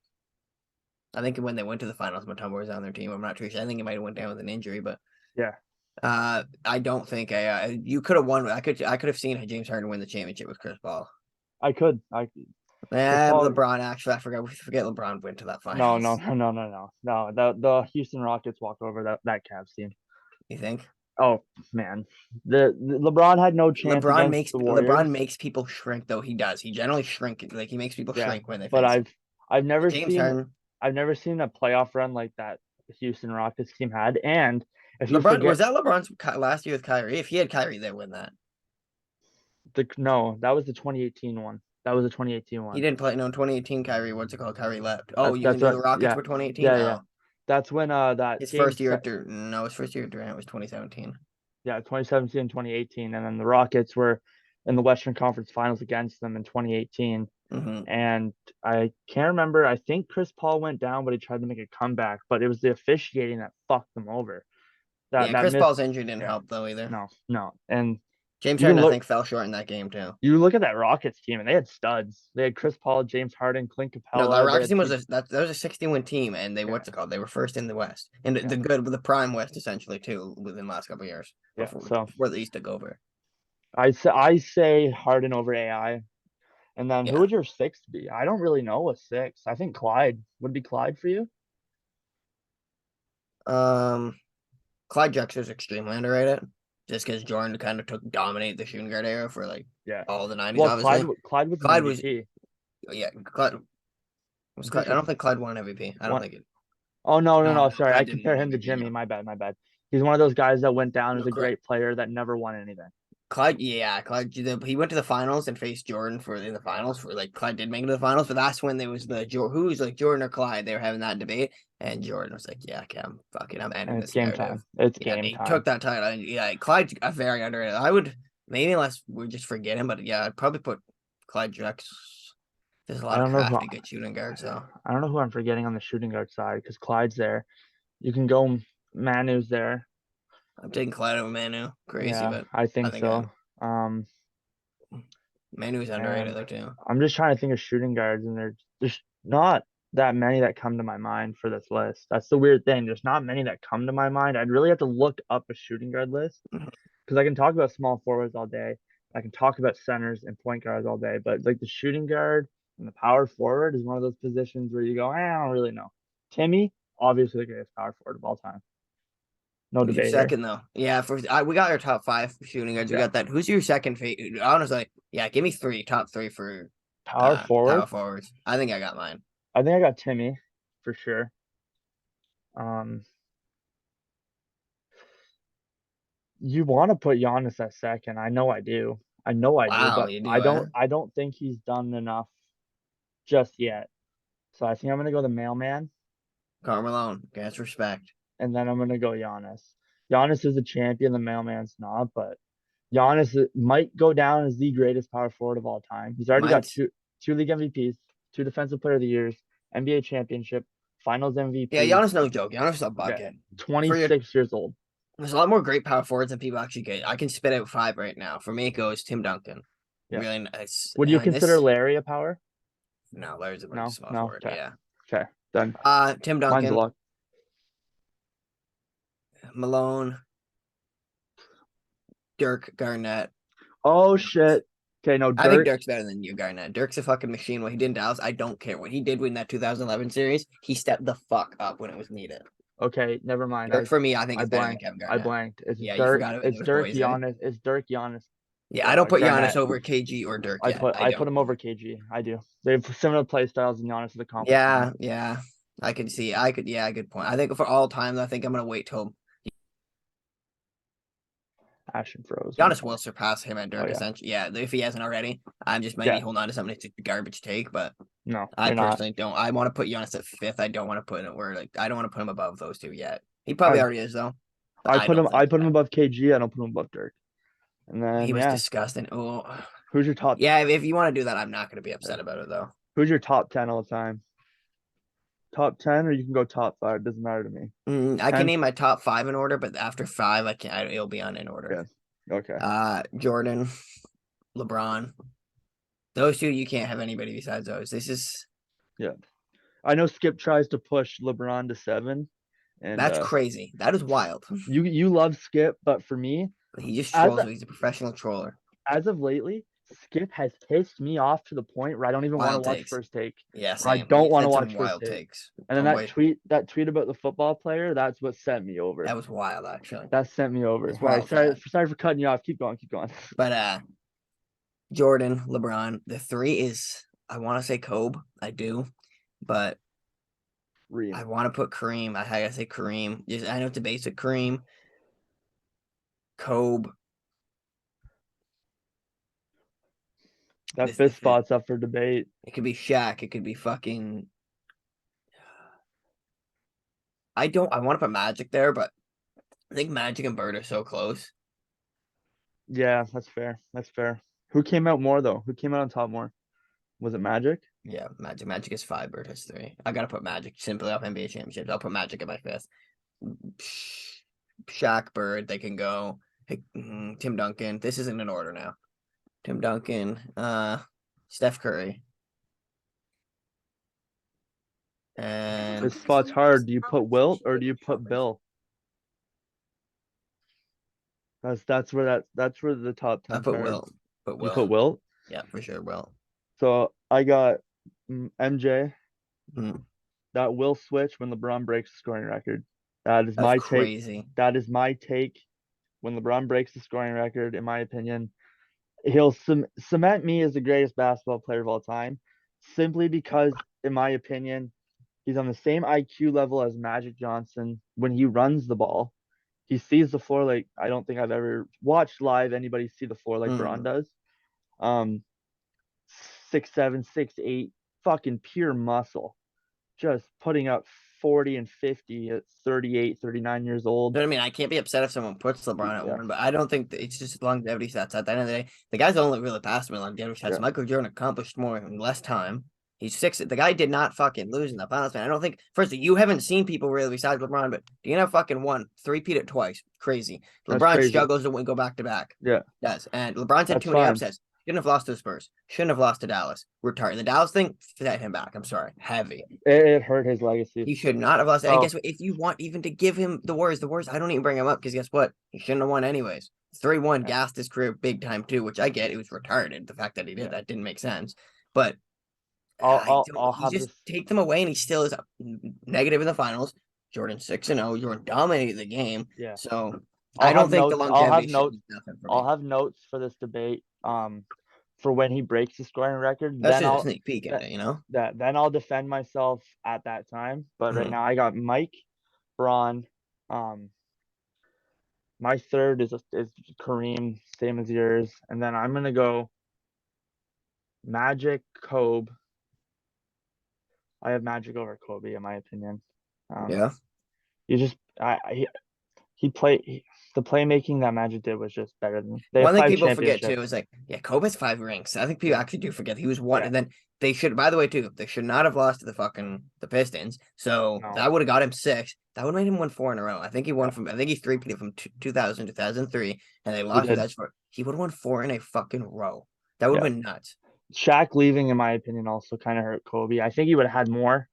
I think when they went to the finals, Mutombo was on their team. I'm not too sure. I think he might have went down with an injury, but Yeah, I don't think AI. You could have won. I could have seen James Harden win the championship with Chris Paul. I could. I Chris Yeah, Paul. LeBron. Actually, I forgot. We forget LeBron went to that No, no, finals. no, no, no, no, no. The Houston Rockets walked over that Cavs team. You think Oh man, the LeBron had no chance against the LeBron Warriors. makes people shrink though? He does. He generally shrink. Like he makes people Yeah, shrink when they but face him. I've never James seen Harden. I've never seen a playoff run like that Houston Rockets team had. And if you LeBron was forget that LeBron's last year with Kyrie? If he had Kyrie, they win that. the no, that was the 2018 one. That was the 2018 He one. didn't play. No, 2018 Kyrie. What's it called? Kyrie left. Oh, you That's mean the what. Rockets Yeah, were 2018? yeah, yeah. Oh, That's when that his game first year. set. No, his first year at Durant was 2017. Yeah, 2017 and 2018, and then the Rockets were in the Western Conference Finals against them in 2018. Mm-hmm. And I can't remember. I think Chris Paul went down, but he tried to make a comeback. But it was the officiating that fucked them over. Yeah, That Chris missed. Paul's injury didn't Yeah, help though either. no, no. And James you can Harden, I look. think, fell short in that game too. You look at that Rockets team, and they had studs. They had Chris Paul, James Harden, Clint No, that Capella. They Rockets had team was that was a 60-win team, and they yeah, what's it called? They were first in the West, and yeah, the prime West essentially too within the last couple of years yeah. before the East took over. I say Harden over AI. And then who Yeah, would your sixth be? I don't really know a six. I think Clyde would be Clyde for you. um, Clyde Drexler's extremely underrated, just because Jordan kind of took dominate the shooting guard era for like Yeah. all the '90s. Well, Obviously, Clyde was an Clyde was MVP. yeah, Clyde was I'm Clyde. pretty I sure don't think Clyde won MVP. I don't one. think it. Oh no, no, No, no. no, Sorry, I Clyde didn't compare win him to MVP. Jimmy. No, My bad, my bad. He's one of those guys that went down as no, a Clyde. great player that never won anything. Clyde, yeah, Clyde. He went to the finals and faced Jordan for in the finals. For like Clyde did make it to the finals, but that's when there was who's like Jordan or Clyde. They were having that debate, and Jordan was like, "Yeah, okay, I'm And ending it's this game narrative." time. It's Yeah, and game he time. took that title. And yeah, Clyde's a very underrated. I would maybe unless we just forget him, but yeah, I'd probably put Clyde Drex. There's a I lot of don't know who crafty good shooting guards though. I don't know who I'm forgetting on the shooting guard side because Clyde's there. You can go Manu's there. I'm taking Clyde over Manu. Crazy, Yeah, but I I think think I so. Um, Manu's underrated and though too. I'm just trying to think of shooting guards, and there's not that many that come to my mind for this list. That's the weird thing. There's not many that come to my mind. I'd really have to look up a shooting guard list because I can talk about small forwards all day. I can talk about centers and point guards all day, but like the shooting guard and the power forward is one of those positions where you go, I don't really know. Timmy, obviously the greatest power forward of all time. No Who's your debate here. second though? Yeah, we got our top five shooting guards. We Yeah. got that. Who's your second favorite? Honestly, yeah, give me top three for Power power forward. forwards. I think I got mine. I think I got Timmy for sure. Um, you want to put Giannis at second. I know I do. I know I do, Wow, but you I do, eh? don't I don't think he's done enough just yet. So I think I'm gonna go the mailman, Carmelo, that's respect. and then I'm gonna go Giannis. Giannis is a champion, the mailman's not, but Giannis might go down as the greatest power forward of all time. He's already got Might. two league MVPs, two defensive player of the years, NBA championship, finals Yeah, MVP. Giannis no joke. Giannis is a Yeah, bucket. For your 26 years old. There's a lot more great power forwards than people actually get. I can spit out five right now. For me, it goes Tim Duncan. Yeah. Really nice. Would you And consider this Larry a power? no, Larry's a pretty No, small no. forward. Okay. Yeah. Okay. Then Tim mine's a Duncan, lock. Malone, Dirk, Garnett. Oh shit. Okay, no, I think Dirk. Dirk's better than you, Garnett. Dirk's a fucking machine. What he did in Dallas, I don't care. What he did in that 2011 series, he stepped the fuck up when it was needed. Okay, never mind. Dirk for me, I think I is better than blanked. Kevin I Garnett. blanked. It's Yeah, you Dirk. forgot it It's was Dirk boys, right? Giannis. It's Dirk Giannis. Yeah, I don't put Giannis Garnett. over KG or Dirk I yet. put I I put don't. him over KG. I do. They have similar play styles, and Giannis has accomplished Yeah, more. yeah. I could see. I could. Yeah, good point. I think for all time, I think I'm gonna wait till Ashton froze. What Giannis the will fuck? surpass him and Oh Dirk. yeah. Essentially, yeah. If he hasn't already, I'm just maybe Yeah. holding on to something. It's a garbage take, but No, I you're not. personally don't. I want to put Giannis at fifth. I don't want to put it where like I don't want to put him above those two yet. He probably I already is though, but I don't I think put him that. above KG. I don't put him above Dirk. And He then was yeah, disgusting. Oh, who's your top? yeah. If you want to do that, I'm not going to be Yeah. upset about it though. Who's your top 10 all the time? Top 10, or you can go top five. Doesn't matter to me. I can 10. name my top five in order, but after five, I can. It'll be on in Yeah. order. Okay. Jordan, LeBron. Those two, you can't have anybody besides those. This is Yeah. I know Skip tries to push LeBron to 7, and that's crazy. That is wild. you love Skip, but for me, He just as trolls me. He's a professional troller. as of lately, Skip has pissed me off to the point where I don't even want to Wild watch takes. First Take. Yeah, Where I same. don't He want to said watch some First wild Take. takes. And then Homeboy, that tweet about the football player, that's what sent me over. that was wild actually. That sent me over. It's All right, wild bad. sorry for cutting you off. Keep going, keep going. But Jordan, LeBron, the three is I want to say Kobe. I do, but I Reem. want to put Kareem. I gotta say Kareem. Just I know it's a basic Kareem. Kobe. That This fifth is it. spot's up for debate. It could be Shaq. It could be fucking. I don't. I want to put Magic there, but I think Magic and Bird are so close. Yeah, that's fair. That's fair. Who came out more though? Who came out on top more? Was it Magic? Yeah, Magic. Magic is five. Bird has three. I gotta put Magic simply off NBA championships. I'll put Magic at my fifth. Shaq, Bird. They can go. Hey, Tim Duncan. This isn't in order now. Tim Duncan. Steph Curry. And This spot's hard. Do you put Wilt or do you put Bill? That's where the top I 10's put hard. Will. Put You put Will. Wilt? Yeah, for sure. Will. So I got MJ. Mm, That will switch when LeBron breaks the scoring record. That is that's my take. crazy. That is my take. When LeBron breaks the scoring record, in my opinion, he'll cement me as the greatest basketball player of all time, simply because, in my opinion, he's on the same IQ level as Magic Johnson when he runs the ball. He sees the floor like I don't think I've ever watched live anybody see the floor like Braun Mm. does. Um, 6'7", 6'8", fucking pure muscle, just putting up 40 and 50 at 38, 39 years old. You know what I mean? I can't be upset if someone puts LeBron at Yeah, one, but I don't think it's just longevity stats. At the end of the day, the guy's only really passed me longevity stats. yeah. Michael Jordan accomplished more in less time. He's six. The guy did not fucking lose in the finals, man. I don't think. First, you haven't seen people really besides LeBron, but you know, fucking won, three-peat it twice. Crazy. That's LeBron crazy. struggles to go back to back. Yeah, Does and LeBron's had that's too many fine. upsets. Shouldn't have lost to the Spurs. Shouldn't have lost to Dallas. Retired. The Dallas thing set him back. I'm sorry. Heavy. It hurt his legacy. He should not have lost. And So guess what? If you want even to give him the Warriors, I don't even bring him up because guess what? He shouldn't have won anyways. 3-1 yeah, gassed his career big time too, which I get. It was retarded. The fact that he did yeah. that didn't make sense. But I don't. I'll You have just this. take them away, and he still is negative in the finals. Jordan 6-0. Jordan dominated the game. Yeah, So I I'll don't have think the notes. I'll have longevity should notes. be nothing for I'll me. have notes for this debate. For when he breaks the scoring record, That's then just a I'll sneak peek at it, you know. then I'll defend myself at that time. But right Mhm. now I got Mike, Braun. My third is Kareem, same as yours, and then I'm gonna go Magic, Kobe. I have Magic over Kobe in my opinion. Um, Yeah. you just the playmaking that Magic did was just better than they have One thing five people forget too championships. is like, yeah, Kobe has 5 rings. I think people Yeah, actually do forget he was one, yeah, and then they should. By the way, too, they should not have lost to the Pistons. So no, that would have got him six. That would have made him win four in a row. I think he won yeah, from. I think he three-peated from 2000, 2003, and they he lost to did. that for. He would have won four in a fucking row. That would Yeah, have been nuts. Shaq leaving, in my opinion, also kind of hurt Kobe. I think he would have had more.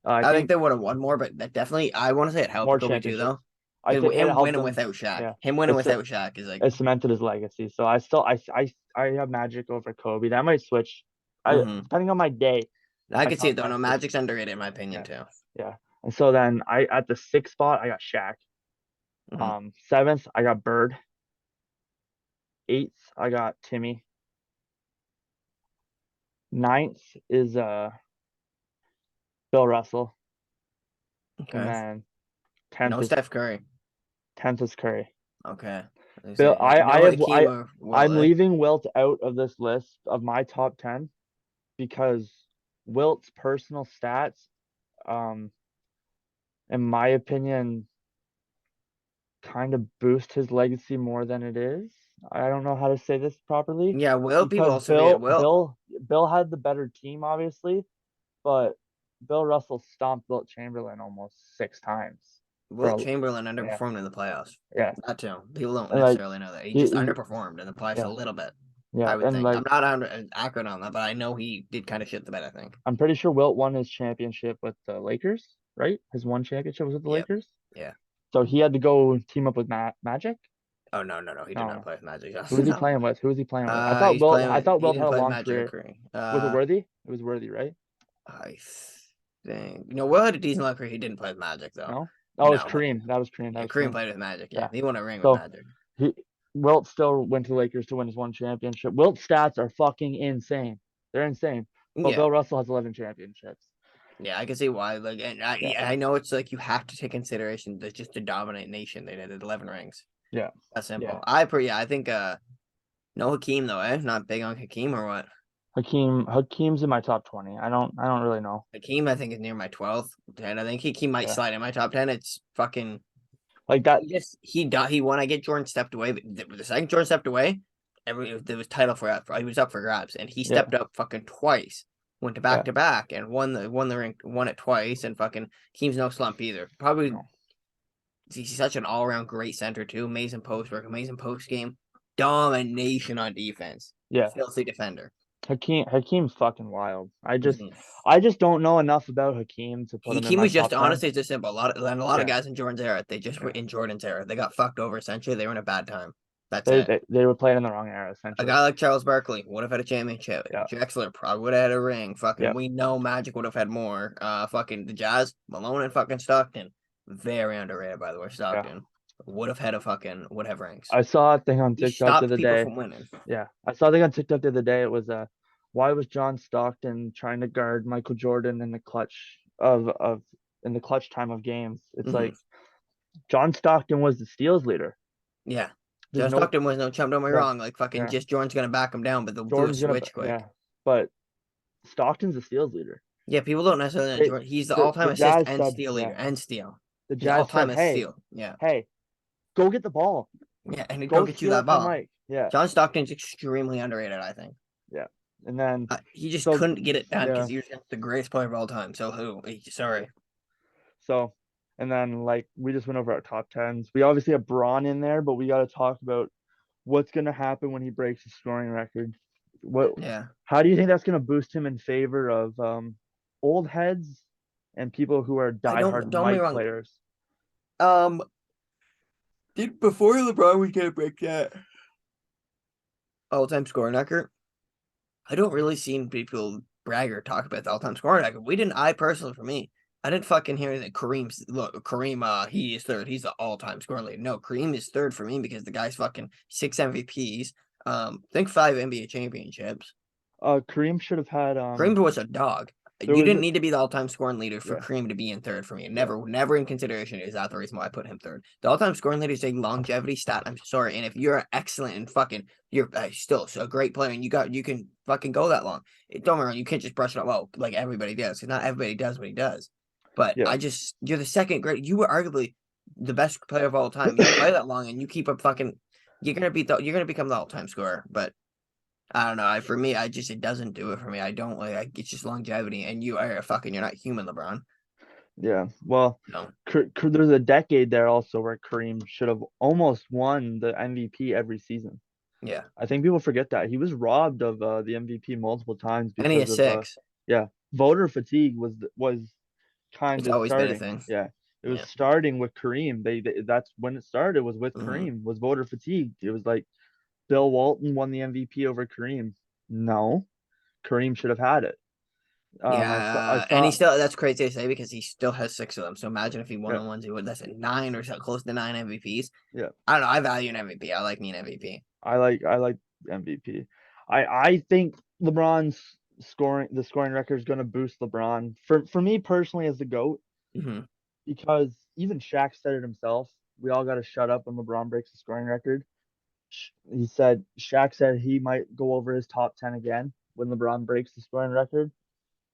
I I think think they would have won more, but that definitely. I want to say it helped more Kobe too, championships. though, I because think it him helped winning him. without Shaq, Yeah, him winning it's without Shaq is like. it cemented his legacy. So I have Magic over Kobe. That might switch. Mm-hmm. Depending on my day, I my could see top it though. five No, switch. Magic's underrated in my opinion Yeah, too. yeah. And so then I at the sixth spot I got Shaq. Mhm. Seventh I got Bird. Eighth I got Timmy. Ninth is Bill Russell, and Okay. then tenth No is Steph Curry. Curry. Okay. I Bill, say no, no Hakeem or Will, I'm eh? leaving Wilt out of this list of my top 10 because Wilt's personal stats, um, in my opinion, kind of boost his legacy more than it is. I don't know how to say this properly Yeah, Will. People because also forget Will. Bill had the better team, obviously, but Bill Russell stomped Wilt Chamberlain almost six times for Will Chamberlain yeah, underperformed in the playoffs. yeah. That too. People don't And like necessarily know that. He just he underperformed in the playoffs a yeah, little bit. yeah. I would And think. like I'm not accurate on that, but I know he did kind of shit the bed. I think. I'm pretty sure Wilt won his championship with the Lakers, right? His one championship was with the Yep. Lakers. Yeah. So he had to go team up with Magic. Oh no, he did not No. play with Magic Who was Johnson. he No. playing with? Who was he playing with? He's playing I with. thought He Wilt had didn't a play with long Magic or career. Curry. Was it Worthy? It was Worthy, right? I think Will had a decent luck. He didn't play with Magic though. No? Oh, it was No, but Kareem. That was Kareem. That yeah, was Kareem Kareem. played with Magic. Yeah, Yeah. he won a ring with So Magic. he Wilt still went to the Lakers to win his one championship. Wilt's stats are fucking insane. They're insane. But Yeah, Bill Russell has 11 championships. yeah, I can see why. Like, and Yeah. I know it's like you have to take consideration that just a dominant nation. They did 11 rings. Yeah. That's Yeah. simple. Yeah, I think no Hakeem though, eh? Not big on Hakeem or what? Hakeem's in my top 20. I don't really know. Hakeem, I think, is near my 12th, and I think Hakeem might Yeah. slide in my top 10. It's fucking Like that. he won. I get Jordan stepped away, but the second Jordan stepped away, there was title for he was up for grabs, and he Yeah. stepped up fucking twice, went Yeah. to back, and won the ring, won it twice, and fucking Hakeem's no slump either. Probably No. he's such an all around great center too. Amazing post work, amazing post game, domination on defense, Yeah. filthy defender. Hakeem's fucking wild. Mhm. I just don't know enough about Hakeem to put him in Hakeem my was just top 10. honestly it's just simple. A lot of Yeah. guys in Jordan's era, they just were Yeah. in Jordan's era. They got fucked over essentially. They were in a bad time. That's it. They were playing in the wrong era A essentially. guy like Charles Barkley would have had a championship. Yeah. Drexler probably would have had a ring. Fucking, Yeah. we know Magic would have had more. Fucking the Jazz, Malone and fucking Stockton, very underrated by the way. Yeah. Stockton would have had a fucking would have rings. I saw a thing on He TikTok the stopped other people day. from winning. Yeah. I saw a thing on TikTok the other day. It was why was John Stockton trying to guard Michael Jordan in the clutch of in the clutch time of games? It's Hmm. like John Stockton was the steals leader. Yeah, There's John no Stockton was no chump. Don't get me yeah, wrong. Like fucking, yeah. just Jordan's gonna back him down, but they'll do a Jordan's gonna switch quick. yeah. But Stockton's the steals leader. Yeah, people don't necessarily know They, Jordan. He's the all-time the assist Jazz and said steal yeah. leader and steal. The He's Jazz said, all-time as "Hey, steal. Yeah, hey, go get the ball. yeah, and he'd go Go get you steal that it from ball. Mike." Yeah. John Stockton's extremely underrated, I think. Yeah. And then He just so couldn't get it done because yeah. he was the greatest player of all time. So who? Sorry. So and then like we just went over our top tens. We obviously have Braun in there, but we got to talk about what's gonna happen when he breaks his scoring record. What? Yeah. How do you think that's gonna boost him in favor of old heads and people who are I diehard don't get me Mike wrong. players? Um, did before LeBron was gonna break that all-time scoring record? I don't really see people brag or talk about the all-time scoring record. We didn't. I personally, for me, I didn't fucking hear that Kareem. He is third. He's the all-time scoring leader. No, Kareem is third for me because the guy's fucking 6 MVPs. I think 5 NBA championships. Kareem should have had Kareem was a dog. there You was didn't need to be the all-time scoring leader for yeah, Kareem to be in third for me. yeah, Never in consideration is that the reason why I put him third. The all-time scoring leader is a longevity stat. I'm sorry, and if you're excellent and fucking, you're still a great player, and you can fucking go that long. Don't get me wrong, you can't just brush it off. Well, like everybody does, because not everybody does what he does. But yeah, you're the second great. You were arguably the best player of all time. You play that long, and you keep up fucking. You're gonna become the all-time scorer, but I don't know. For me, it doesn't do it for me. I don't like. It's just longevity, and you are fucking. You're not human, LeBron. yeah. Well, No. there's a decade there also where Kareem should have almost won the MVP every season. Yeah. I think people forget that he was robbed of the MVP multiple times And he because is of six. yeah, voter fatigue was kind It's of always been a starting. thing. Yeah, it was Yeah. starting with Kareem. That's when it started was with Hmm. Kareem was voter fatigue. It was like Bill Walton won the MVP over Kareem. No, Kareem should have had it. I And he saw still, that's crazy to say because he still has 6 of them. So imagine if he won yeah, the ones he would. That's a 9 or so, close to 9 MVPs. yeah. I don't know. I value an MVP. I like me an MVP. I like MVP. I think LeBron's scoring record is going to boost LeBron. For me personally as the GOAT, Hmm. because even Shaq said it himself. We all got to shut up when LeBron breaks the scoring record. Shaq said he might go over his top 10 again when LeBron breaks the scoring record.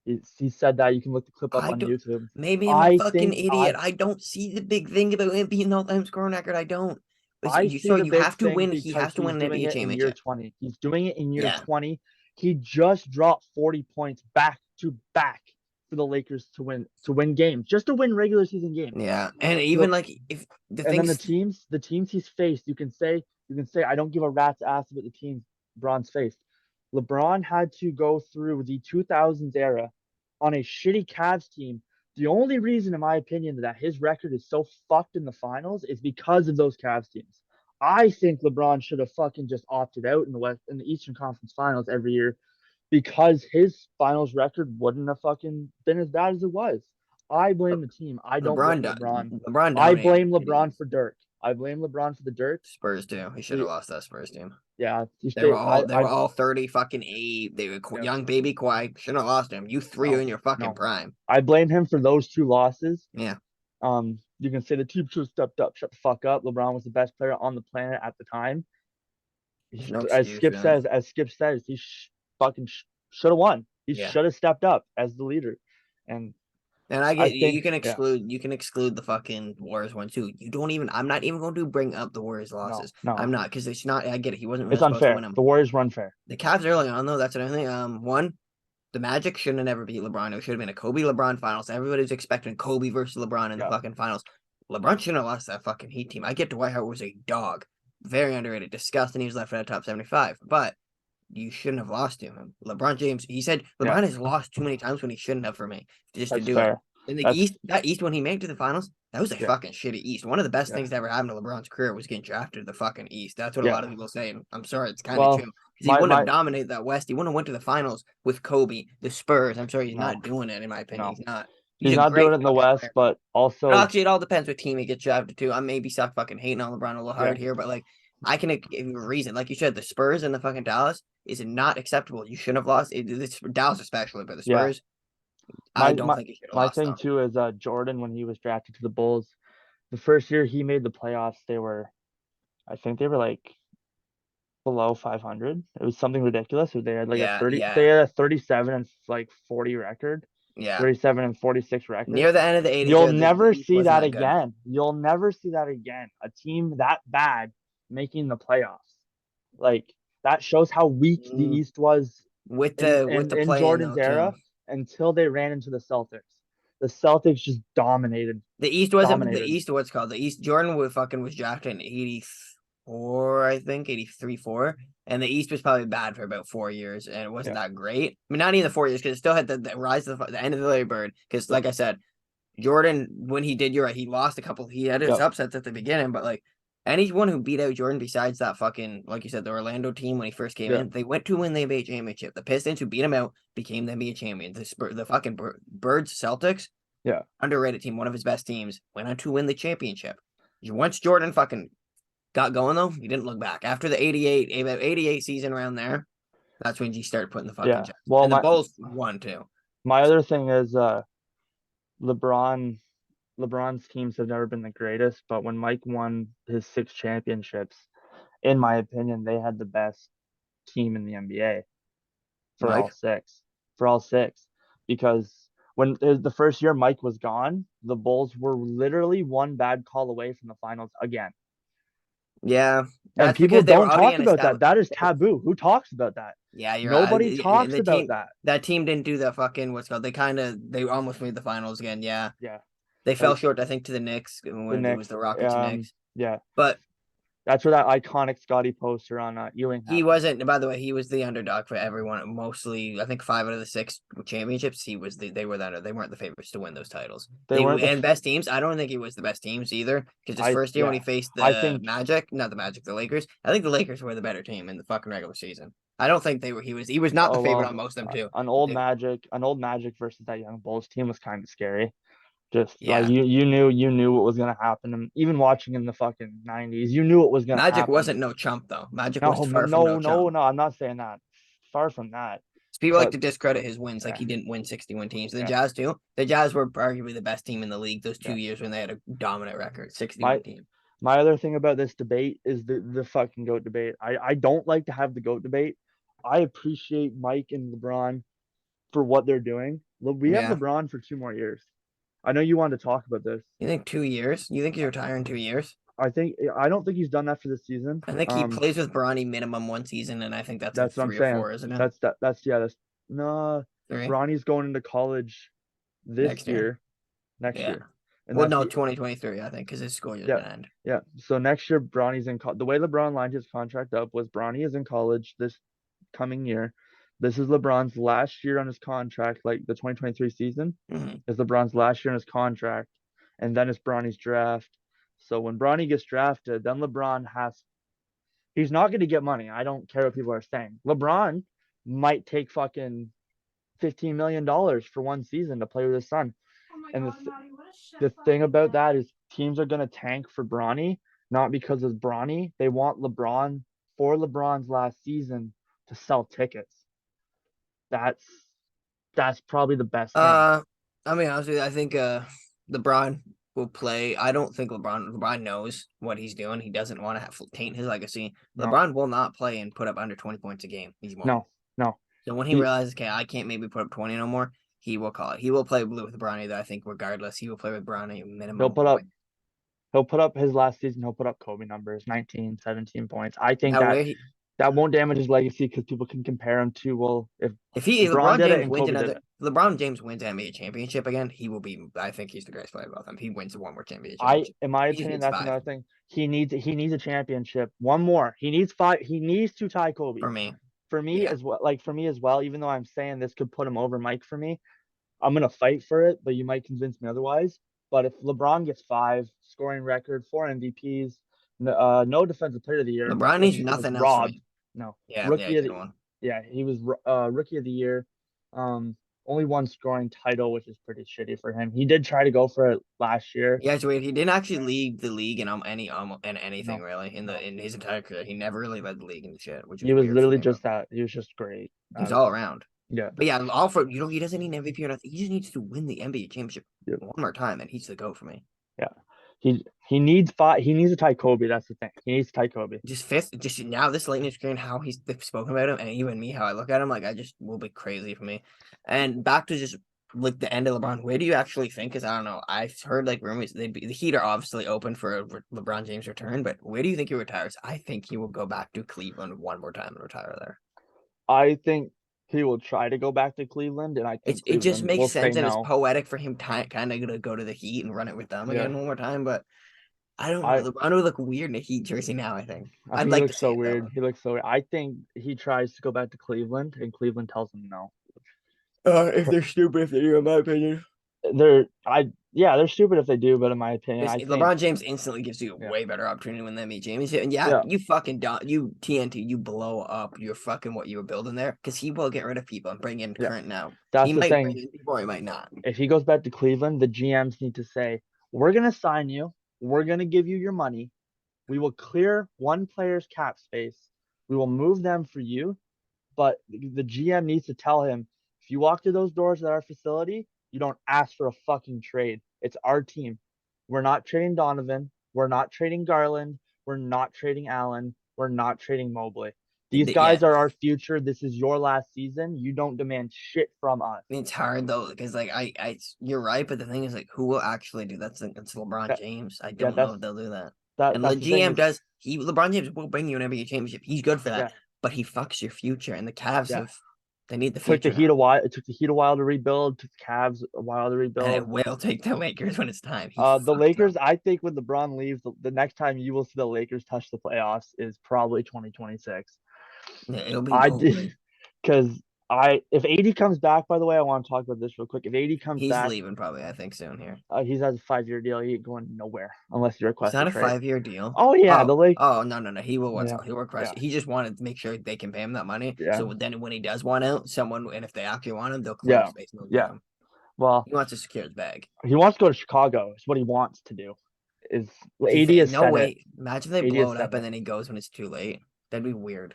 He said that. You can look the clip up I on don't. YouTube. Maybe I'm a I fucking think idiot. I don't see the big thing about him being all-time scoring record. I don't. But I see the you big have to thing win. He because has to he's win an doing NBA it in year championship. 20. He's doing it in year Yeah, 20. He just dropped 40 points back to back for the Lakers to win games, just to win regular season games. yeah. And even Look, like if the and then things, the teams he's faced, you can say I don't give a rat's ass about the teams LeBron's faced. LeBron had to go through the 2000s era on a shitty Cavs team. The only reason, in my opinion, that his record is so fucked in the finals is because of those Cavs teams. I think LeBron should have fucking just opted out in the Eastern Conference Finals every year because his finals record wouldn't have fucking been as bad as it was. I blame the team. I don't blame LeBron. LeBron I dominated blame the LeBron cities. for Dirk. I blame LeBron for the Dirk. Spurs too. He should have The lost that Spurs team. yeah, They were all 30 fucking 8. They were yeah, young baby Kawhi. Shouldn't have lost him. You three are no, in your fucking no. prime. I blame him for those two losses. Yeah. You can say the team should have stepped up. Shut the fuck up. LeBron was the best player on the planet at the time. There's no As excuse, Skip really. says, he fucking should have won. He Yeah. should have stepped up as the leader. And And I I get think, yeah, you can exclude the fucking Warriors one too. You don't even I'm not even going to bring up the Warriors no, losses. I'm no, not because it's not I get it. He wasn't it's really supposed to win unfair. them. The Warriors were unfair. The Cavs early on though, that's another thing. One, the Magic shouldn't have never beat LeBron. It should have been a Kobe LeBron finals. Everybody was expecting Kobe versus LeBron in the Yeah, fucking finals. LeBron shouldn't have lost that fucking Heat team. I get Dwight Howard was a dog. Very underrated. Disgusting. He was left in the top 75. But you shouldn't have lost to him. LeBron James, he said yeah, LeBron has lost too many times when he shouldn't have for me just to that's do it. fair. In the That's East, that East when he made it to the finals, that was a yeah, fucking shitty East. One of the best yeah, things that ever happened to LeBron's career was getting drafted to the fucking East. That's what a lot yeah. of people say. And I'm sorry, it's kind of true. Well, Because he my wouldn't have my dominated that West. He wouldn't have went to the finals with Kobe, the Spurs. I'm sorry, he's no, not doing it, in my opinion. no. He's not. He's He's a not doing great it in the fucking West, player. but But also actually, it all depends what team he gets drafted to. I maybe stop fucking hating on LeBron a little yeah, hard here, but like I can give you a reason. Like you said, the Spurs and the fucking Dallas is not acceptable. You shouldn't have lost. It's Dallas especially, but the yeah. Spurs, I My don't my think he should have my lost thing them. too is Jordan when he was drafted to the Bulls. The first year he made the playoffs, I think they were like below 500. It was something ridiculous. They had like a Yeah, 30. They yeah, had a 37 and like 40 record, yeah. 37 and 46 record. Near the end of the 80s, You'll the never East see wasn't that that good. again. You'll never see that again. A team that bad making the playoffs. Like that shows how weak the Mm, East was in with in, the in play in Jordan's though too. era until they ran into the Celtics. The Celtics just dominated, The dominated. East. What's called the East? Jordan was drafted in '84, I think 83, 4, and the East was probably bad for about 4 years, and it wasn't Yeah, that great. I mean, not even the 4 years because it still had the rise of the end of the Larry Bird. Because yeah, like I said, Jordan when he did, you're right, he lost a couple. He had his yeah, upsets at the beginning, but like anyone who beat out Jordan besides that fucking like you said the Orlando team when he first came yeah, in, they went to win the NBA championship. The Pistons who beat him out became the NBA champions. The fucking Birds Celtics yeah. underrated team, one of his best teams, went on to win the championship. Once Jordan fucking got going though, he didn't look back. After the 88 season around there, that's when he started putting the fucking Yeah. chips. Well, And the my Bulls won too. my other thing is LeBron LeBron's teams have never been the greatest, but when Mike won his 6 championships, in my opinion, they had the best team in the NBA for all Mike? six. For all six. Because when the first year Mike was gone, the Bulls were literally one bad call away from the finals again. Yeah. And That's people because they were don't already talk an about that. established. That is taboo. Who talks about that? Yeah, you're right. Nobody talks The about team that. that team didn't do the fucking what's called. They almost made the finals again. Yeah. Yeah. They fell Like short, I think, to the Knicks the when it was Knicks. the Rockets and Knicks. Yeah. But That's where that iconic Scotty poster on Ewing He happened. wasn't. By the way, he was the underdog for everyone. Mostly, I think 5 out of the 6 championships, he was they were the under. They weren't the favorites to win those titles. They They weren't the. and best teams. I don't think he was the best teams either. Because his I first year when he yeah. faced I the think Magic, not the Magic, the Lakers. I think the Lakers were the better team in the fucking regular season. I don't think they were. He was not the oh favorite well, on most of them too. an old Magic versus that young Bulls team was kind of scary. Just like Yeah, you knew what was gonna happen. And even watching in the fucking '90s, you knew what was gonna Magic happen. wasn't no chump though. Magic was No, far from no chump. no. I'm not saying that. Far from that. People like But to discredit his wins, like yeah, he didn't win 61 teams. The yeah, Jazz too. The Jazz were arguably the best team in the league those two yeah. years when they had a dominant record, 61 My team. my other thing about this debate is the fucking GOAT debate. I don't like to have the GOAT debate. I appreciate Mike and LeBron for what they're doing. We have Yeah. LeBron for 2 more years. I know you wanted to talk about this. You think 2 years? You think he's retiring 2 years? I don't think he's done that for this season. I think he plays with Bronny minimum 1 season, and I think that's like That's what I'm three or saying. four, isn't it? That's yeah. That's no. Three Bronny's going into college this next year. year, next Yeah. year, and Well, that's no, the 2023, I think, because his school year's yeah, gonna end. yeah. So next year, Bronny's in the way LeBron lined his contract up was Bronny is in college this coming year. This is LeBron's last year on his contract, like the 2023 season Hmm. is LeBron's last year on his contract, and then it's Bronny's draft. So when Bronny gets drafted, then LeBron has he's not going to get money. I don't care what people are saying. LeBron might take fucking $15 million for one season to play with his son. And the thing about that is teams are going to tank for Bronny, not because of Bronny. They want LeBron for LeBron's last season to sell tickets. That's that's probably the best thing. Uh, I mean, honestly, I think LeBron will play. I don't think LeBron knows what he's doing. He doesn't want to have taint his legacy. No, LeBron will not play and put up under 20 points a game. He won't. no, no. So when he He realizes, okay, I can't maybe put up 20 no more, he will call it. He will play blue with Bronny, though, I think, regardless. He will play with Bronny he'll minimum put up point. he'll put up his last season. He'll put up Kobe numbers, 19, 17 points. I think Now, where he, that won't damage his legacy because people can compare him to if if LeBron LeBron did it James and wins Kobe did another, it. LeBron James wins NBA championship again, he will be, I think he's the greatest player of all time. He wins one more NBA championship. In my He just opinion, needs that's 5 another thing. He needs a championship. One more. He needs 5. He needs to tie Kobe. for me. For me Yeah. as well, like for me as well. Even though I'm saying this could put him over Mike for me, I'm gonna fight for it. But you might convince me otherwise. But if LeBron gets 5 scoring record, 4 MVPs, no defensive player of the year LeBron because needs he was nothing else for robbed. me. No Yeah, rookie he of did the one. yeah he was rookie of the year. Um, only one scoring title, which is pretty shitty for him. He did try to go for it last year. Yeah, it's weird. He didn't actually lead the league in in anything No, really no. in his entire career. He never really led the league in shit, which He was was weird for literally me. But just that. He was just great. he was all around. Yeah. But yeah, all for he doesn't need an MVP or nothing. He just needs to win the NBA championship Yeah. one more time, and he's the GOAT for me. Yeah. He needs 5. He needs to tie Kobe. That's the thing. He needs to tie Kobe. Just fifth, just now this late in his career and how he's spoken about him, and even me, how I look at him, like I just will be crazy for me. And back to just like the end of LeBron, where do you actually think? Because I don't know. I've heard like rumors the Heat are obviously open for a LeBron James return, but where do you think he retires? I think he will go back to Cleveland one more time and retire there. I think he will try to go back to Cleveland, and I think It just Cleveland makes will say sense and it's no. poetic for him kind of gonna go to the Heat and run it with them Yeah. again one more time. But I don't I know. LeBron would look weird in a Heat jersey now. I I'd think he like to looks see so it though. weird. He looks so weird. I think he tries to go back to Cleveland, and Cleveland tells him no. If they're stupid, if they do, in my opinion. They're stupid if they do, but in my opinion, Because I think LeBron James instantly gives you a yeah, way better opportunity to win the NBA championship. And yeah, yeah, you fucking don't, you TNT, you blow up your fucking what you were building there. Because he will get rid of people and bring in yeah. current now. He That's the might bring thing. in people or he might not. If he goes back to Cleveland, the GMs need to say, "We're gonna sign you. We're gonna give you your money. We will clear one player's cap space. We will move them for you." But the GM needs to tell him, if you walk through those doors at our facility, you don't ask for a fucking trade. It's our team. We're not trading Donovan. We're not trading Garland. We're not trading Allen. We're not trading Mobley. These Yeah, guys are our future. This is your last season. You don't demand shit from us. it's hard though because like you're right, but the thing is like who will actually do that? It's LeBron That, James. I yeah, don't know if they'll do that. And the that's the thing GM is does LeBron James will bring you an NBA championship. He's good for that, yeah, but he fucks your future. And the Cavs yeah. have They need the Took the future Heat now. a while. It took the Heat a while to rebuild. Took the Cavs a while to And it rebuild. will take the Lakers when it's time. He The fucked Lakers, them. I think when LeBron leaves, the next time you will see the Lakers touch the playoffs is probably 2026. Yeah, it'll be I over. did because if AD comes back, by the way, I want to talk about this real quick. If AD comes He's back, leaving probably, I think, soon here. he has a 5 year deal. He ain't going nowhere unless he It's requests a not a trade. 5 year deal. Oh yeah, Oh, the Lake. oh no. He will want Yeah, to. He'll request yeah, it. He just wanted to make sure they can pay him that money. yeah, So then when he does want out, someone and if they actually want him, they'll clear yeah, space and they'll get yeah. him. Well, He wants to secure his bag. he wants to go to Chicago. It's what he wants to do. Is Do you AD think? has No, said it. wait. Imagine if they AD blow has it said up and it. then he goes when it's too late. That'd be weird.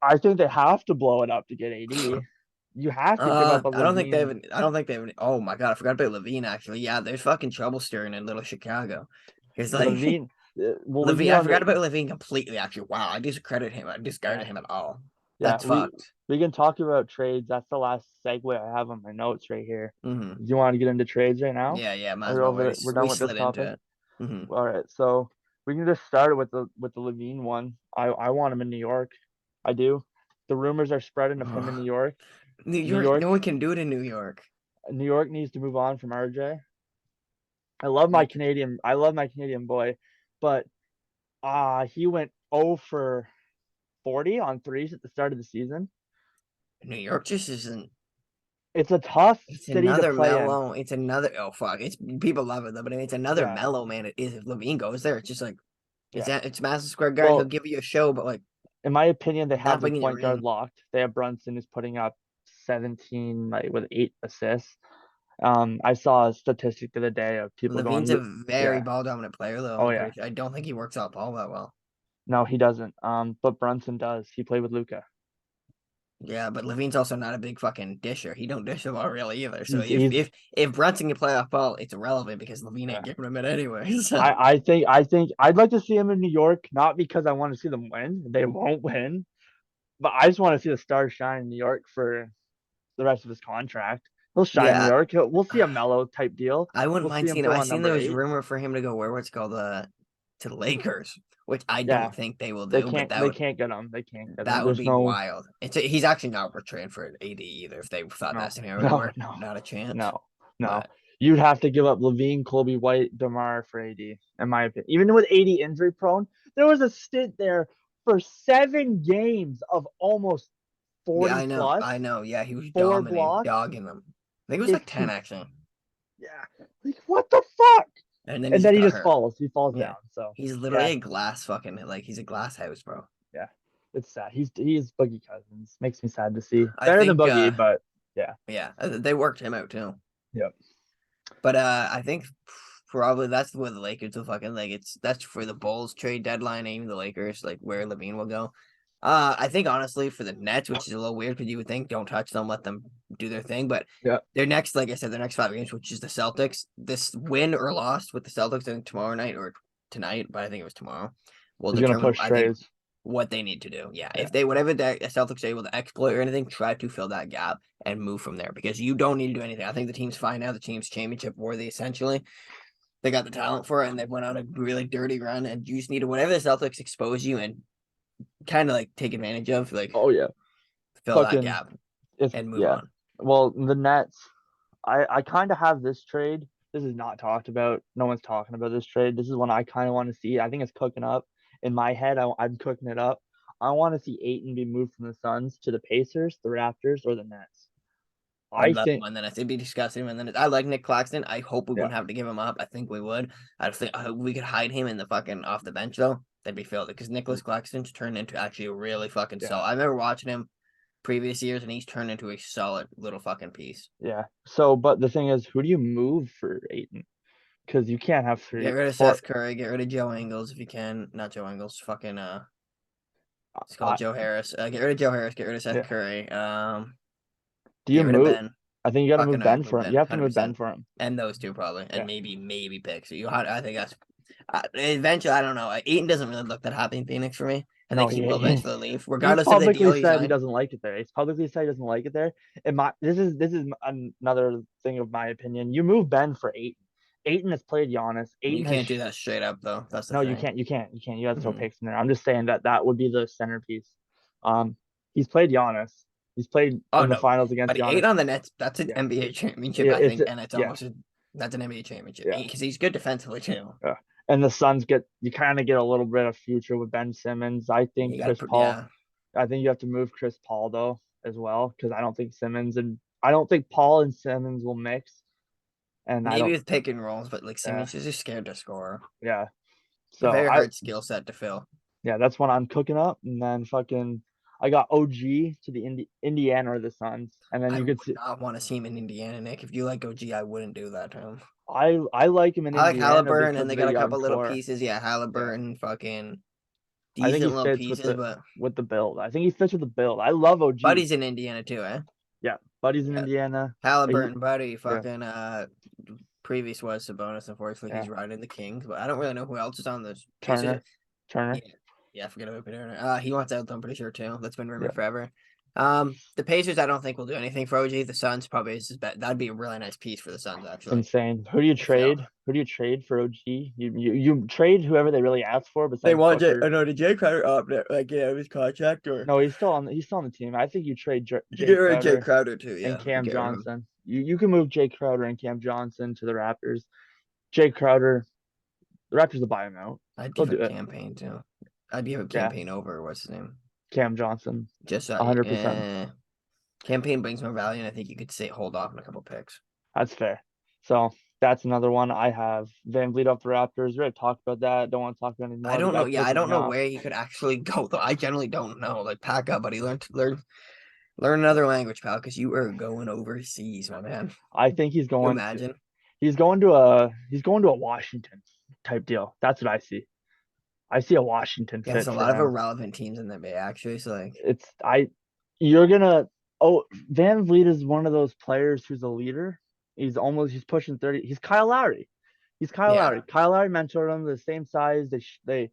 I think they have to blow it up to get AD. You have to give up a I don't think they have. Levine. I don't think they have. Oh my god, I forgot about Levine. Actually, yeah, there's fucking trouble stirring in Little Chicago. It's like Levine. Well, Levine. Levine I on forgot the about Levine completely. Actually, wow, I discredit him. I discarded yeah. him at all. Yeah, That's fucked. we can talk about trades. That's the last segue I have on my notes right here. Hmm. Do you want to get into trades right now? Yeah, might Are as we well. over? We're We done with this slid into topic. it. Hmm. All right, so we can just start with the Levine one. I want him in New York. I do. The rumors are spreading of him in New York. New New York. York, No one can do it in New York. New York needs to move on from RJ. I love my Like Canadian. I love my Canadian boy, but he went 0 for 40 on threes at the start of the season. New York just isn't. It's a tough It's city to another play in. mellow. It's another. Oh fuck! It's people love it though, but it's another Yeah, mellow man. It is if Levine goes there. It's just like yeah. it's Madison Square Garden. He'll Well, give you a show, but like in my opinion, they not have their bringing you a point guard ring. locked. They have Brunson who's putting up 17 like with 8 assists. I saw a statistic the other day of people Levine's going, a very yeah, ball dominant player though. oh I'm yeah, pretty sure. I don't think he works out ball that well. no, he doesn't. But Brunson does. He played with Luca. Yeah, but Levine's also not a big fucking disher. He don't dish the ball really either. So He's if Brunson can play off ball, it's irrelevant because Levine ain't yeah. giving him it anyway. So I think I'd like to see him in New York, not because I want to see them win. They won't win, but I just want to see the stars shine in New York for the rest of his contract. He'll shine in New yeah, York. We'll see a mellow type deal. I wouldn't We'll see mind him seeing him. fill I on seen number there was 8. rumor for him to go what's called to the Lakers, which I Yeah, don't think they will they do, but can't they can't get him. They can't get him. that would There's be no wild. He's actually not worth trading for AD either. If they thought no that scenario would no work, no not a chance. no no. But You'd have to give up Levine, Colby White, DeMar for AD, in my opinion. Even with AD injury prone, there was a stint there for 7 games of almost yeah, 40 plus, I know. Yeah, he was four dominating, blocks. dogging them. I think it was like It's 10 actually, yeah, like what the fuck? and then he And just then he got just hurt. falls. He falls Yeah, down. So he's literally yeah, a glass fucking like he's a glass house, bro. yeah, it's sad. He's Boogie Cousins. Makes me sad to see. I Better than think, Boogie, but yeah, yeah, they worked him out too. yep. But I think probably that's where the Lakers will fucking like that's for the Bulls trade deadline, even the Lakers, like where Levine will go. I think honestly for the Nets, which is a little weird because you would think don't touch them, let them do their thing. But Yeah, their next, like I said, their next 5 games, which is the Celtics, this win or loss with the Celtics, I think tomorrow night or tonight, but I think it was tomorrow, will he's gonna determine push I think trades. what they need to do. Yeah. Yeah, If they whatever the Celtics are able to exploit or anything, try to fill that gap and move from there because you don't need to do anything. I think the team's fine now. The team's championship worthy essentially. They got the talent for it and they went on a really dirty run and you just need to whatever the Celtics expose you and kind of like take advantage of, like oh yeah, fill that fucking gap if and move yeah. on. Well, the Nets, I kind of have this trade. This is not talked about. No one's talking about this trade. This is one I kind of want to see. I think it's cooking up in my head. I'm cooking it up. I want to see Aiton be moved from the Suns to the Pacers, the Raptors, or the Nets. I'd I love think, one then. I think it'd be disgusting. And then I like Nick Claxton. I hope we yeah, wouldn't have to give him up. I think we would. I think we could hide him in the fucking off the bench though. That'd be filled because Nicholas Claxton's turned into actually a really fucking yeah, solid. I remember watching him previous years and he's turned into a solid little fucking piece. yeah. So, but the thing is, who do you move for Aiton? Because you can't have Get three, rid of four. Seth Curry. Get rid of Joe Ingles if you can. Not Joe Ingles. Fucking it's called I, Joe Harris. Get rid of Joe Harris. Get rid of Seth yeah. Curry. Do you Get rid of move? Ben. I think you got to move Fucking Ben move for him. Ben. You have to move Ben 100%. for him. And those two probably, and Yeah. maybe picks. I think that's eventually. I don't know. Aiton doesn't really look that happy in Phoenix for me. I No, think he will eventually leave, he's regardless of the publicly deal he said he signed. doesn't like it there. He's publicly said he doesn't like it there. This is another thing of my opinion. You move Ben for Aiton. Aiton has played Giannis. You Aiton has can't do that straight up though. That's the no, you thing. can't. You can't. You can't. You have to throw Hmm. picks in there. I'm just saying that would be the centerpiece. He's played Giannis. He's played Oh in the no, finals against but he ate Giannis. on the Nets. That's an Yeah, NBA championship, yeah, I think, and it's yeah, almost that's an NBA championship yeah, because he's good defensively too. yeah. And the Suns get you kind of get a little bit of future with Ben Simmons. I think You got Chris to, Paul. yeah. I think you have to move Chris Paul though as well because I don't think Simmons and I don't think Paul and Simmons will mix. And I Maybe don't. with pick and rolls, but like Yeah, Simmons is just scared to score. yeah. A So very I hard skill set to fill. yeah, that's what I'm cooking up, and then fucking I got OG to the Indiana or the Suns, and then I you could would see not want to see him in Indiana, Nick. If you like OG, I wouldn't do that to him. I like him in I like Indiana Halliburton, and because they of the got a young couple little core. pieces. Yeah, Yeah, Halliburton, fucking I think he decent little fits pieces, but with the build. I think he fits with the build. I love OG. Buddy's in Indiana too, eh? Yeah, buddy's in Yeah, Indiana. He, Halliburton, Buddy, yeah, fucking previous was Sabonis. Unfortunately, yeah. he's riding the Kings, but I don't really know who else is on the Pacers. Turner, Turner. Yeah, yeah, I forget about Turner. He wants out, I'm pretty sure too. That's been Yeah, rumored forever. The Pacers, I don't think will do anything for OG. The Suns probably is his bet. That'd be a really nice piece for the Suns, actually. insane. Who do you If trade? Who do you trade for OG? You trade whoever they really ask for they besides want Jay, Booker. no, did Jay Crowder opt out, like get out of his contract, or No, he's still on the team. I think you trade you Jay get rid of Jay Crowder Crowder too? and Yeah, Cam get rid of him. Johnson. You can move Jay Crowder and Cam Johnson to the Raptors. Jay Crowder, the Raptors will buy him out. I'd They'll give do up it. campaign too. I'd give up Yeah, campaign over what's his name? Cam Johnson, Just 100%. campaign brings more value, and I think you could say hold off on a couple picks. That's fair. So that's another one. I have Van Vliet off the Raptors. We already talked about that. Don't want to talk about it I anymore. The don't know. guy Yeah, I pisses don't me know off. where he could actually go though. I generally don't know. Like pack up, buddy. Learn another language, pal, because you are going overseas, my man. Can I think you imagine? he's going to a Washington type deal. That's what I see. I see a Washington Yeah, there's fit a for lot of him. irrelevant teams in the Bay, actually. So like, It's I you're gonna oh Van Vliet is one of those players who's a leader. He's pushing 30. He's Kyle Lowry. He's Kyle yeah. Lowry. Kyle Lowry mentored him, the same size. They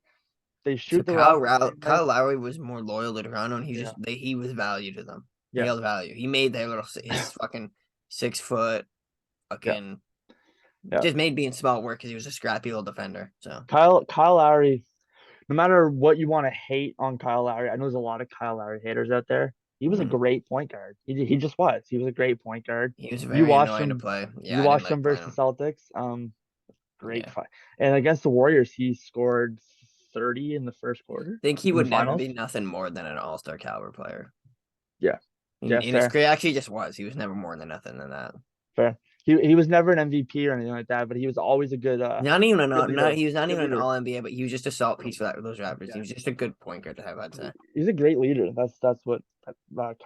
So shoot the rock the same way. Kyle Lowry was more loyal to Toronto, and Yeah. he was value to them. He Yeah. held value. He made their little his fucking 6 foot Yeah. fucking Yeah. just made being small work because he was a scrappy little defender. So Kyle Lowry, no matter what you want to hate on Kyle Lowry, I know there's a lot of Kyle Lowry haters out there. He was a mhm. great point guard. He just was. He was a great point guard. He was You very watched annoying to him play. you Yeah, I didn't watched him like playing versus the him. Celtics. Great Yeah. fight. And against the Warriors, he scored 30 in the first quarter Think he in the would never finals. be nothing more than an all-star caliber player. Yeah. Yeah, In his fair. career, actually, just was. He was never more than nothing than that. Fair. He was never an MVP or anything like that, but he was always a Not even a good not leader. he was not Good even an leader. all NBA, but he was just a salt piece for those Raptors. He Yeah. was just a good point guard to have, I'd say. He's a great leader. That's what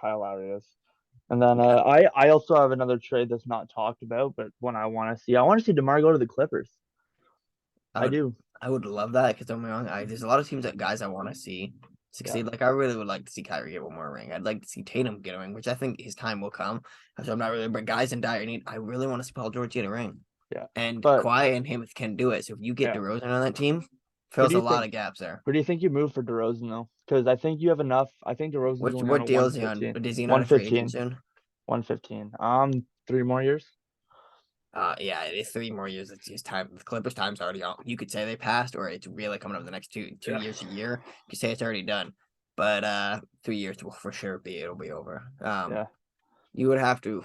Kyle Lowry is. And then Yeah, I also have another trade that's not talked about, but one I want to see. I want to see DeMar go to the Clippers. I I would do. I would love that because don't get me wrong, there's a lot of teams that guys I want to see Yeah. succeed. Like I really would like to see Kyrie get one more ring. I'd like to see Tatum get a ring, which I think his time will come. So I'm not really, but guys in dire need. I really want to see Paul George get a ring, Yeah. and But Kawhi and him can do it. So if you get yeah, DeRozan on that team, who do fills a you lot think? of gaps there. Who do you think you move for DeRozan though? Because I think you have enough. I think DeRozan's only on What a deal is he on? 115. Is he not a free agent 115. soon? 115. 3 more years. Yeah, it is 3 more years. It's his time. The Clippers' time's already on. You could say they passed, or it's really coming up the next two Yeah. years, a year. You could say it's already done, but 3 years will for sure it'll be over. Yeah. You would have to.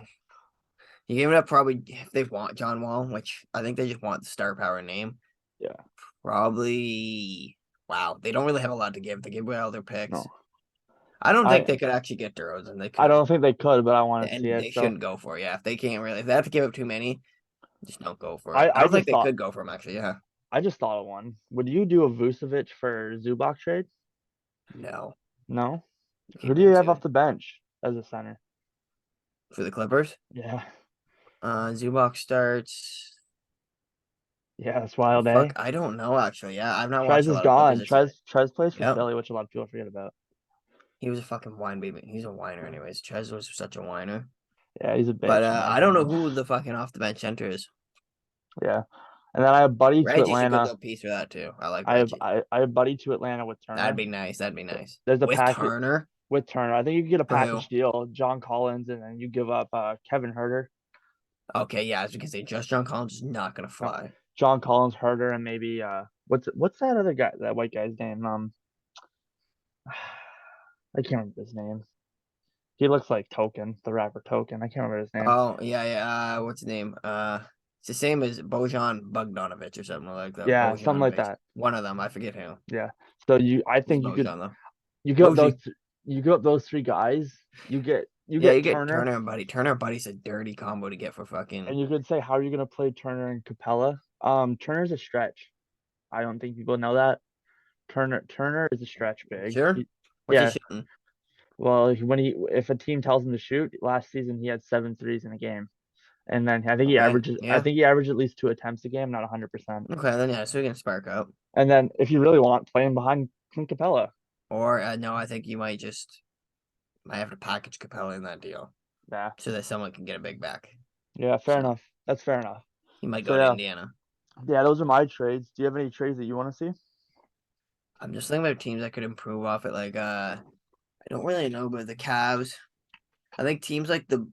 You give it up probably if they want John Wall, which I think they just want the star power name. Yeah. Probably. Wow, they don't really have a lot to give. They give away all their picks. No. I don't think I they could actually get DeRozan. They I couldn't, don't think they could, but I want to see and it. they So shouldn't go for it. Yeah, if they can't really, if they have to give up too many, just don't go for it. I I I don't think just they thought could go for him actually. Yeah. I just thought of one. Would you do a Vucevic for Zubac trade? No. No. If you Who do you need have to. off the bench as a center? For the Clippers. Yeah. Zubac starts. Yeah, that's wild, eh? Fuck, I don't know actually. Yeah, I've not Trez watched a is lot of Clippers gone. this year. Trez plays for Yep. Philly, which a lot of people forget about. He was a fucking wine baby. He's a whiner, anyways. Chez was such a whiner. Yeah, he's a But bitch in my I don't know opinion. who the fucking off the bench center is. Yeah. And then I have Buddy to Reggie's a good Atlanta. little piece for that too. I like Reggie. I have Buddy to Atlanta with That'd Turner. be nice. That'd be nice. There's a With packet Turner with Turner. I think you can get a for who? package deal. John Collins, and then you give up Kevin Herter. Okay, yeah, it's because they just John Collins is not gonna No, fly. John Collins, Herter, and maybe what's that other guy? That white guy's name? I can't remember his name. He looks like Token, the rapper Token. I can't remember his name. Oh yeah, yeah. What's his name? It's the same as Bojan Bogdanovic or something like that. Yeah, something like Bojanovic. that. One of them, I forget who. Yeah. So I It's think Bojan though. you give up Boji. you give up those three guys. You Yeah, you get get Turner, Turner and Buddy. Turner and Buddy's a dirty combo to get for and fucking. you could say how are you gonna play Turner and Capella? Turner's a stretch. I don't think people know that. Turner is a stretch big. Sure. What's he Yeah. shooting? Well, if a team tells him to shoot, last season he had 7 threes in a game. And then Okay. I Yeah. think he averaged at least 2 attempts a game, not 100%. Okay, then yeah, so we can spark up. And then if you really want, play him behind Clint Capella. Or no, I think you might have to package Capella in that deal Yeah. so that someone can get a big back. Yeah, fair So enough. That's fair enough. he might So go to yeah. Indiana. Yeah, those are my trades. Do you have any trades that you want to see? I'm just thinking about teams that could improve off it. I don't really know about the Cavs. I think teams like the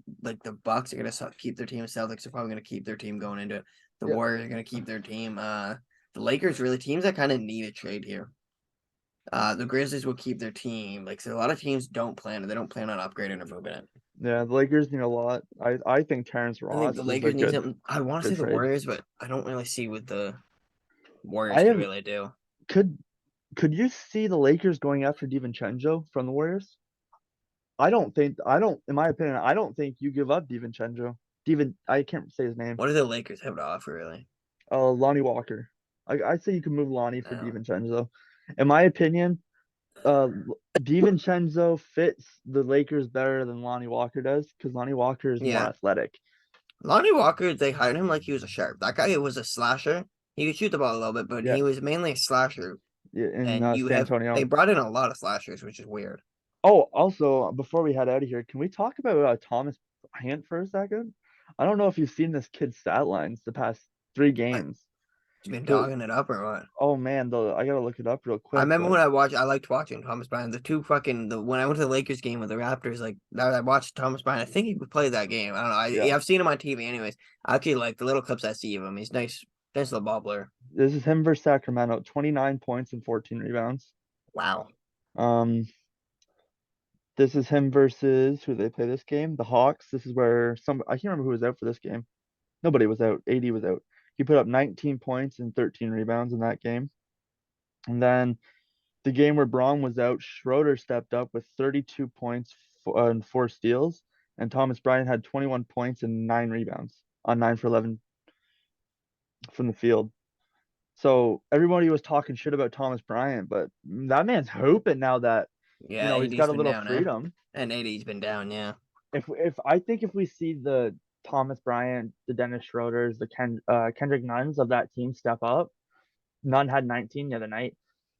Bucks are gonna keep their team. Celtics are probably gonna keep their team going into it. The Yeah. Warriors are gonna keep their team. The Lakers really teams that kind of need a trade here. The Grizzlies will keep their team. Like so, a lot of teams don't plan. They don't plan on upgrading or moving it. Yeah, the Lakers need a lot. I think Terrence I think the Ross is a Lakers need something. I want to say good the trade. Warriors, but I don't really see what the I Warriors could have really do. could could you see the Lakers going after DiVincenzo from the Warriors? I don't in my opinion, I don't think you give up DiVincenzo. I can't say his name. What do the Lakers have to offer, really? Lonnie Walker. I say you can move Lonnie for No. DiVincenzo. In my opinion, uh DiVincenzo fits the Lakers better than Lonnie Walker does because Lonnie Walker is more Yeah. athletic. Lonnie Walker, they hired him like he was a sharp. That guy was a slasher. He could shoot the ball a little bit, but Yeah, he was mainly a slasher. yeah, in And San they Antonio. brought in a lot of slashers, which is weird. Oh, also, before we head out of here, can we talk about Thomas Bryant for a second? I don't know if you've seen this kid's stat lines the past three Like, games. he's been The dogging it up or what? Oh man, I gotta look it up real I quick, remember but when I liked watching Thomas Bryant. The two fucking the when I went to the Lakers game with the Raptors, like that I watched Thomas Bryant. I think he played that game. I don't know. yeah, I've seen him on TV anyways. I actually like the little clips I see of him. He's nice little ball player. this is him versus Sacramento, 29 points and 14 rebounds. Wow. Um, this is him versus who they play this game, the Hawks. This is where I can't remember who was out for this game. Nobody was out. AD was out. He put up 19 points and 13 rebounds in that game. And then the game where Braun was out, Schroeder stepped up with 32 points and 4 steals, and Thomas Bryant had 21 points and 9 rebounds on 9 for 11 from the field. So everybody was talking shit about Thomas Bryant, but that man's hooping now that Yeah, he's AD's got a been little down, eh? freedom. And AD's been down, yeah. If I think if we see the Thomas Bryant, the Dennis Schroeders, the Kendrick Nuns of that team step up, Nunn had 19 the other night.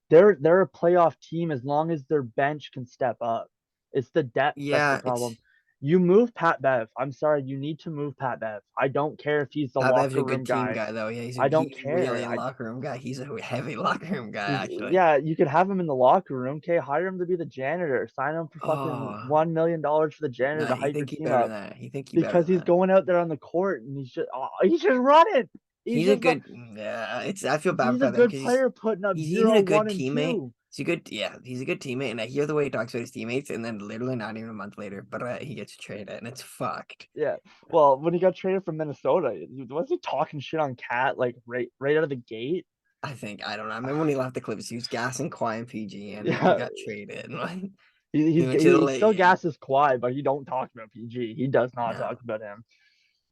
They're a playoff team as long as their bench can step up. It's the depth that's the Yeah, problem. You move Pat Bev. I'm sorry, you need to move Pat Bev. I don't care if he's the Pat Bev's locker a room good team guy. guy though. Yeah, I don't he's really care. a locker room guy. He's a heavy locker room guy, actually. Yeah, you could have him in the locker room. Okay, hire him to be the janitor. Sign him for fucking Oh $1 million for the janitor no, to he hype your think he team better up than that. He think he better because than he's that. going out there on the court and he's just running. He's He's a just good yeah, it's I feel bad he's a for them good because player putting up he's even zero, a one, good and teammate. two. He's a good teammate, and I hear the way he talks about his teammates, and then literally not even a month later, but he gets traded, and it's fucked. Yeah. Well, when he got traded from Minnesota, was he talking shit on Cat like right out of the gate? I don't know. I remember when he left the Clippers, he was gassing Kawhi and PG, and then he Yeah. got traded. And like he He's went to the he still late. gasses Kawhi, but he don't talk about PG. He does not No, talk about him.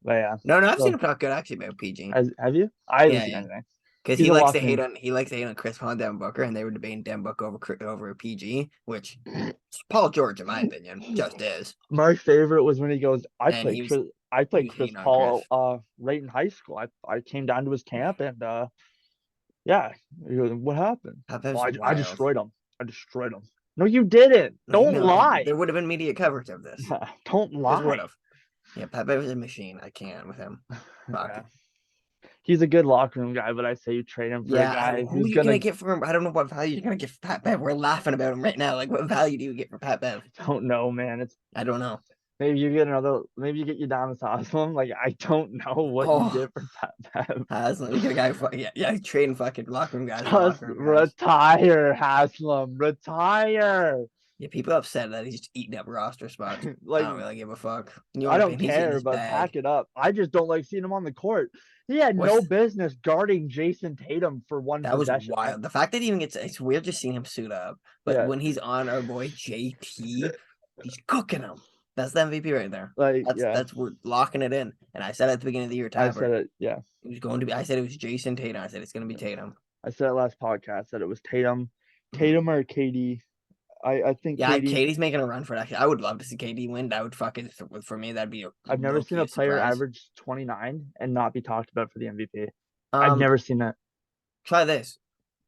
But yeah. no, I've seen So him talk good actually about PG. have you? I haven't Yeah, seen yeah. anything. Because He's a locker room. He likes to hate on Chris Paul and Devin Booker, and they were debating Devin Booker over PG, which Paul George, in my opinion, just is. My favorite was when he goes, And I he played was Chris hating on Chris. Paul right in high school. I came down to his camp and yeah. He goes, what happened? That Well, was I wild. destroyed him. I destroyed him. No, you didn't. Like, Don't no, lie. there would have been media coverage of this. Don't Just would lie. have. Yeah, Pepe was a machine. I can't with him. Fuck. Yeah. He's a good locker room guy, but I say you trade him for a Yeah, guy who are who's you gonna gonna get for him? I don't know what value you're gonna get for Pat Bev. We're laughing about him right now. Like, what value do you get for Pat Bev? don't know, man. It's I don't know. maybe you get Udonis Haslem. Like I don't know what you Oh, get for Pat Bev. Haslam, you get a guy. Yeah, trading fucking locker room guys for Just locker room guys. retire, Haslam. Retire. Yeah, people upset that he's just eating up roster spots. I Like, don't really give a fuck. In your I don't opinion, he's getting care, his but bag. pack it up. I just don't like seeing him on the court. He had no What's business guarding Jason Tatum for one That was possession. wild. The fact that he even it's weird just seeing him suit up. But Yeah, when he's on our boy JT, he's cooking him. That's the MVP right there. like yeah, That's we're locking it in. And I said at the beginning of the year, I said Tapper, it. Yeah, it was going to be. I said it was Jason Tatum. I said it's going to be Tatum. I said it last podcast that it was Tatum, Mhm. Tatum or KD. I think Yeah, KD. Katie's making a run for it. Actually, I would love to see KD win. That would fucking for me. That'd be a I've never low seen key a player surprise. average 29 and not be talked about for the MVP. I've Um, never seen that. Try this.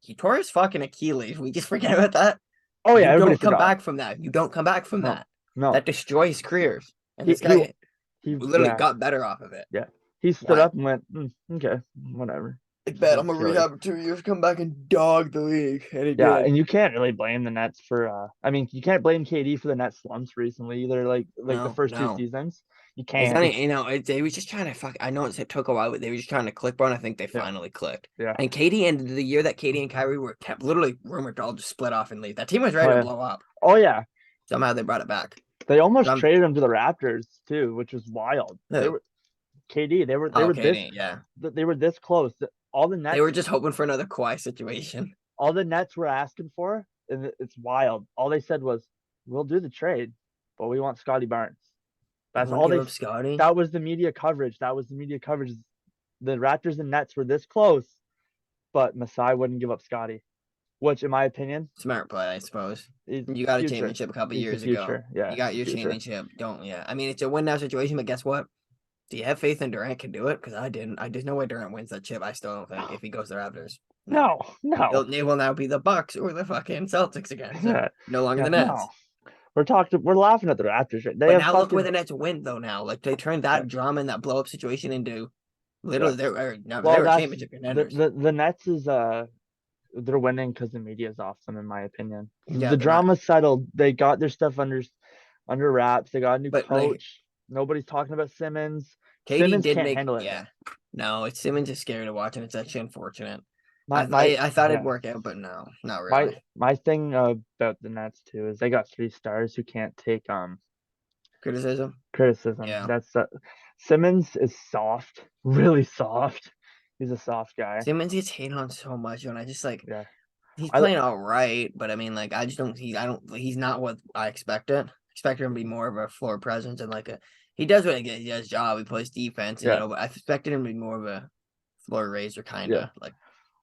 He tore his fucking Achilles. We just forget about that. Oh yeah, You everybody don't come forgot. back from that. You don't come back from No, that. no. That destroys careers. And He this he guy he. literally Yeah, got better off of it. yeah. He stood Why? up and went, okay, whatever. Like, Just bet an I'm gonna Achilles. rehab 2 years, come back and dog the league. And he Yeah, did. and you can't really blame the Nets for I mean, you can't blame KD for the Nets slumps recently either, like the No, first two no. seasons. You It's can't. not, It's they were just trying to fuck. I know it took a while, but they were just trying to click, bro. And I think they yeah, finally clicked. yeah. And Katie ended the year that Katie and Kyrie were kept literally rumored to all just split off and leave. That team was Oh ready to yeah. blow up. Oh yeah. Somehow they brought it back. They So almost traded him to the Raptors too, which was wild. They who? were KD, they Oh, were this Katie, yeah. they were this close. All the They were Nets just hoping for another Kawhi situation. all the Nets were asking for, and it's wild. All they said was, "We'll do the trade, but we want Scotty Barnes." They That's wouldn't all give they. up Scotty. That was the media coverage. That was the media coverage. The Raptors and Nets were this close, but Masai wouldn't give up Scotty, which, in my opinion, Smart play, I suppose. is You got a future. championship a couple He's the years ago. future. Yeah, You got he's the your future. championship. Don't, yeah. I mean, it's a win now situation, but guess what? Do you have faith in Durant can do it? Because I didn't. There's no way Durant wins that chip. I still don't think if he goes to Raptors. No, No, no, it will now be the Bucks or the fucking Celtics again. So yeah, no longer yeah, the no. Nets. We're laughing at the Raptors. Right? They But have now look where fucking the Nets went though. Now, like they turned yeah, that drama and that blow up situation into yeah. literally they Well, were that's championship contenders. the Nets is they're winning because the media's off them, in my opinion. Yeah, The they're not. drama settled. They got their stuff under wraps. They got a new But like coach. Nobody's talking about Simmons. Katie Simmons did can't make, handle yeah. anything. No, it's Simmons is scary to watch, and it's actually unfortunate. My I thought it'd yeah. work out, but no, not My really. my thing about the Nets too is they got three stars who can't take Criticism. criticism. Yeah. That's Simmons is soft, really soft. He's a soft guy. Simmons gets hated on so much, and I just like Yeah. he's I playing all right, but I mean, like I just don't. He's not what I expected. Expected him to be more of a floor presence and like a. He does what he does his job. He plays defense, and yeah. but I expected him to be more of a floor raiser, kind Yeah. of like.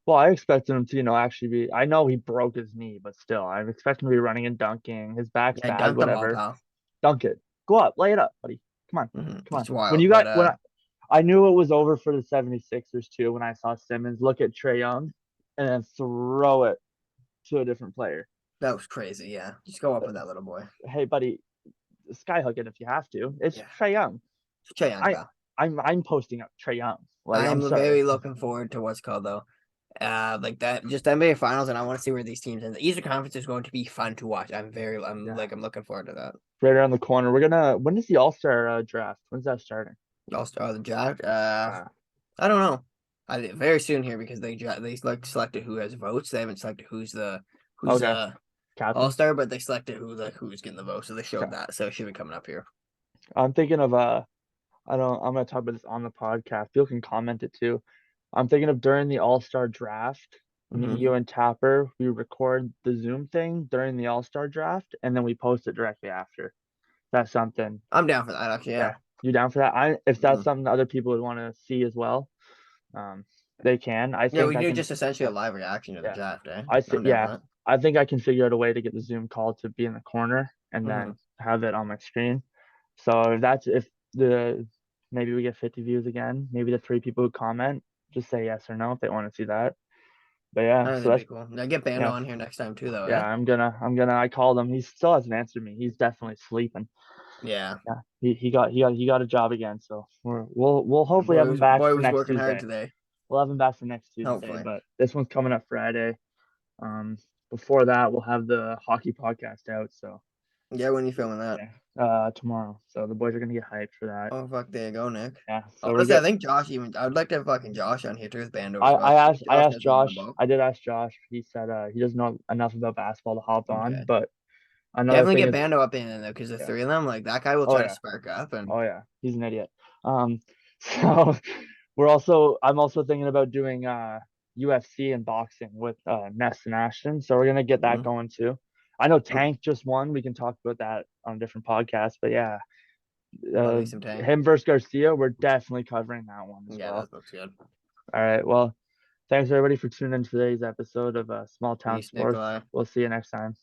Well, I expected him to, actually be. I know he broke his knee, but still, I'm expecting him to be running and dunking. His back's Yeah, bad, dunk the ball, whatever. pal. Dunk it. Go up, lay it up, buddy. Come on, come on. It's When wild, you but got I knew it was over for the 76ers too when I saw Simmons look at Trae Young and then throw it to a different player. that was crazy. Yeah, just go up with that little boy. Hey, buddy, skyhook it if you have to. It's Yeah, Trae Young. Trae Young, I pal. I'm posting up Trae Young. Like I'm I'm sorry. very looking forward to what's called though. Like that, just NBA Finals, and I want to see where these teams end. The Eastern Conference is going to be fun to watch. Yeah, I'm looking forward to that. right around the corner. We're gonna. When is the All Star draft? When's that starting? All Star the draft. Uh, I don't know. Very soon here because they like selected who has votes. They haven't selected who's okay, All Captain. Star, but they selected who's getting the vote. So they showed Okay. that. So it should be coming up here. I'm thinking of I don't. I'm gonna talk about this on the podcast. People can comment it too. I'm thinking of during the All Star draft, me, Mm-hmm. you, and Tapper, we record the Zoom thing during the All Star draft, and then we post it directly after. That's something. I'm down for that. Actually, yeah. Yeah, you down for that? If that's Mhm. something other people would want to see as well, um, they can. I Yeah, think we I do can. just essentially a live reaction to the Yeah, draft, eh? I see. I'm down for Yeah, that. I think I can figure out a way to get the Zoom call to be in the corner and Mm-hmm. then have it on my screen. So if the maybe we get 50 views again, maybe the three people who comment just say yes or no if they want to see that. But I yeah, think so that'd that's be cool. Now get Bando yeah, on here next time too, though, yeah. eh? I'm gonna. I called him. He still hasn't answered me. He's definitely sleeping. Yeah. Yeah, he got a job again. So we'll The hopefully have him back boy for was next working hard Tuesday. today. We'll have him back for next Tuesday. Hopefully. But this one's coming up Friday. Um, Before that, we'll have the hockey podcast out. So Yeah, when you filming that? yeah, tomorrow. So the boys are gonna get hyped for that. Oh fuck, there you go, Nick. Yeah. So we're Honestly, I good. think Josh even I would like to have fucking Josh on here too with Bando I, as I well. asked I Josh asked knows more than the Josh. ball. I did ask Josh. He said he doesn't know enough about basketball to hop on, Okay. but Another Definitely thing get is, Bando up in there because the yeah. three of them, like that guy will Oh try to yeah. spark up and Oh yeah. He's an idiot. So I'm also thinking about doing UFC and boxing with Ness and Ashton. So we're gonna get that Mhm. going too. I know Okay. Tank just won. We can talk about that on a different podcast. But yeah, Love uh, me some Tank. him versus Garcia, we're definitely covering that one as Yeah, well. that looks good. All right. Well, thanks everybody for tuning in to today's episode of Small Town Peace, Sports. Nikolai. We'll see you next time.